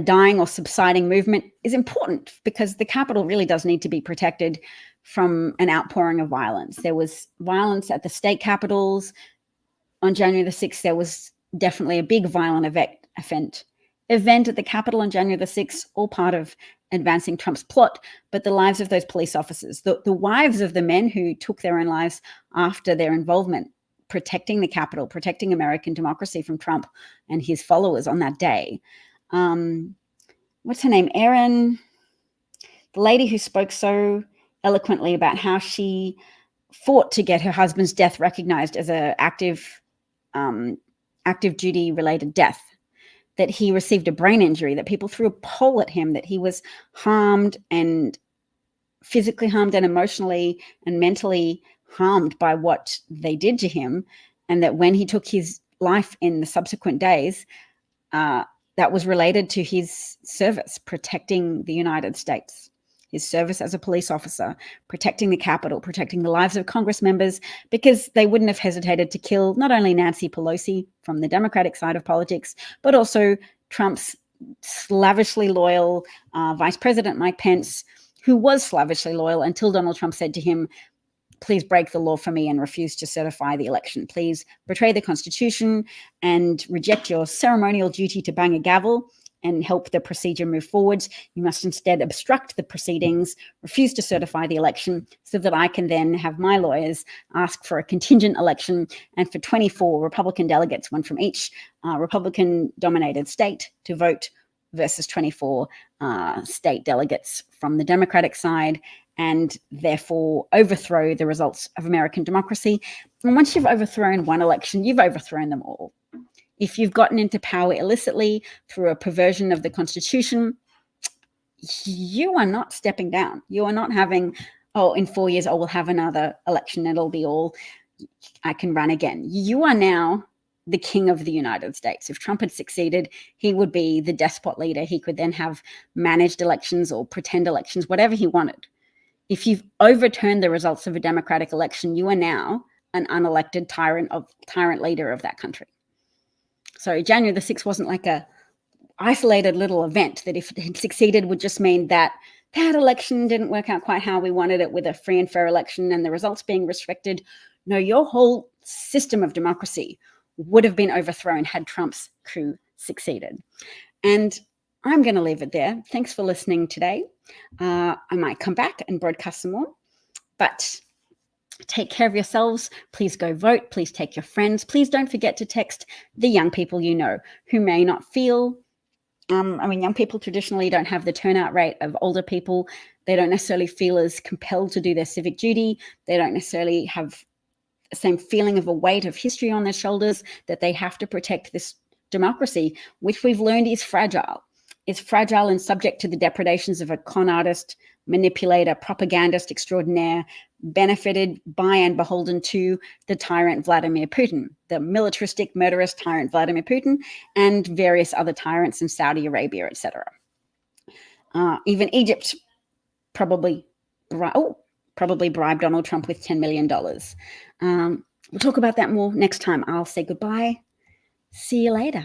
dying or subsiding movement is important, because the Capitol really does need to be protected from an outpouring of violence. There was violence at the state capitals on January the 6th. There was definitely a big violent event at the Capitol on January the 6th, all part of advancing Trump's plot. But the lives of those police officers, the wives of the men who took their own lives after their involvement protecting the Capitol, protecting American democracy from Trump and his followers on that day. What's her name? Erin, the lady who spoke so eloquently about how she fought to get her husband's death recognized as an active duty related death, that he received a brain injury, that people threw a pole at him, that he was harmed and physically harmed and emotionally and mentally harmed by what they did to him. And that when he took his life in the subsequent days, that was related to his service protecting the United States, his service as a police officer, protecting the Capitol, protecting the lives of Congress members, because they wouldn't have hesitated to kill not only Nancy Pelosi from the Democratic side of politics, but also Trump's slavishly loyal Vice President Mike Pence, who was slavishly loyal until Donald Trump said to him, please break the law for me and refuse to certify the election. Please betray the Constitution and reject your ceremonial duty to bang a gavel and help the procedure move forwards. You must instead obstruct the proceedings, refuse to certify the election so that I can then have my lawyers ask for a contingent election and for 24 Republican delegates, one from each Republican-dominated state, to vote versus 24 state delegates from the Democratic side, and therefore overthrow the results of American democracy. And once you've overthrown one election, you've overthrown them all. If you've gotten into power illicitly through a perversion of the Constitution, you are not stepping down. You are not having, in 4 years, we'll have another election. It'll be all, I can run again. You are now the king of the United States. If Trump had succeeded, he would be the despot leader. He could then have managed elections or pretend elections, whatever he wanted. If you've overturned the results of a democratic election, you are now an unelected tyrant leader of that country. So January the 6th wasn't like a isolated little event that if it had succeeded would just mean that that election didn't work out quite how we wanted it with a free and fair election and the results being restricted. No, your whole system of democracy would have been overthrown had Trump's coup succeeded. And I'm going to leave it there. Thanks for listening today. I might come back and broadcast some more, but take care of yourselves. Please go vote. Please take your friends. Please don't forget to text the young people you know who may not feel young people traditionally don't have the turnout rate of older people. They don't necessarily feel as compelled to do their civic duty. They don't necessarily have the same feeling of a weight of history on their shoulders that they have to protect this democracy, which we've learned is fragile. It's fragile and subject to the depredations of a con artist, manipulator, propagandist extraordinaire, benefited by and beholden to the tyrant Vladimir Putin, the militaristic, murderous tyrant Vladimir Putin, and various other tyrants in Saudi Arabia, etc. Even Egypt probably bribed Donald Trump with $10 million. We'll talk about that more next time. I'll say goodbye. See you later.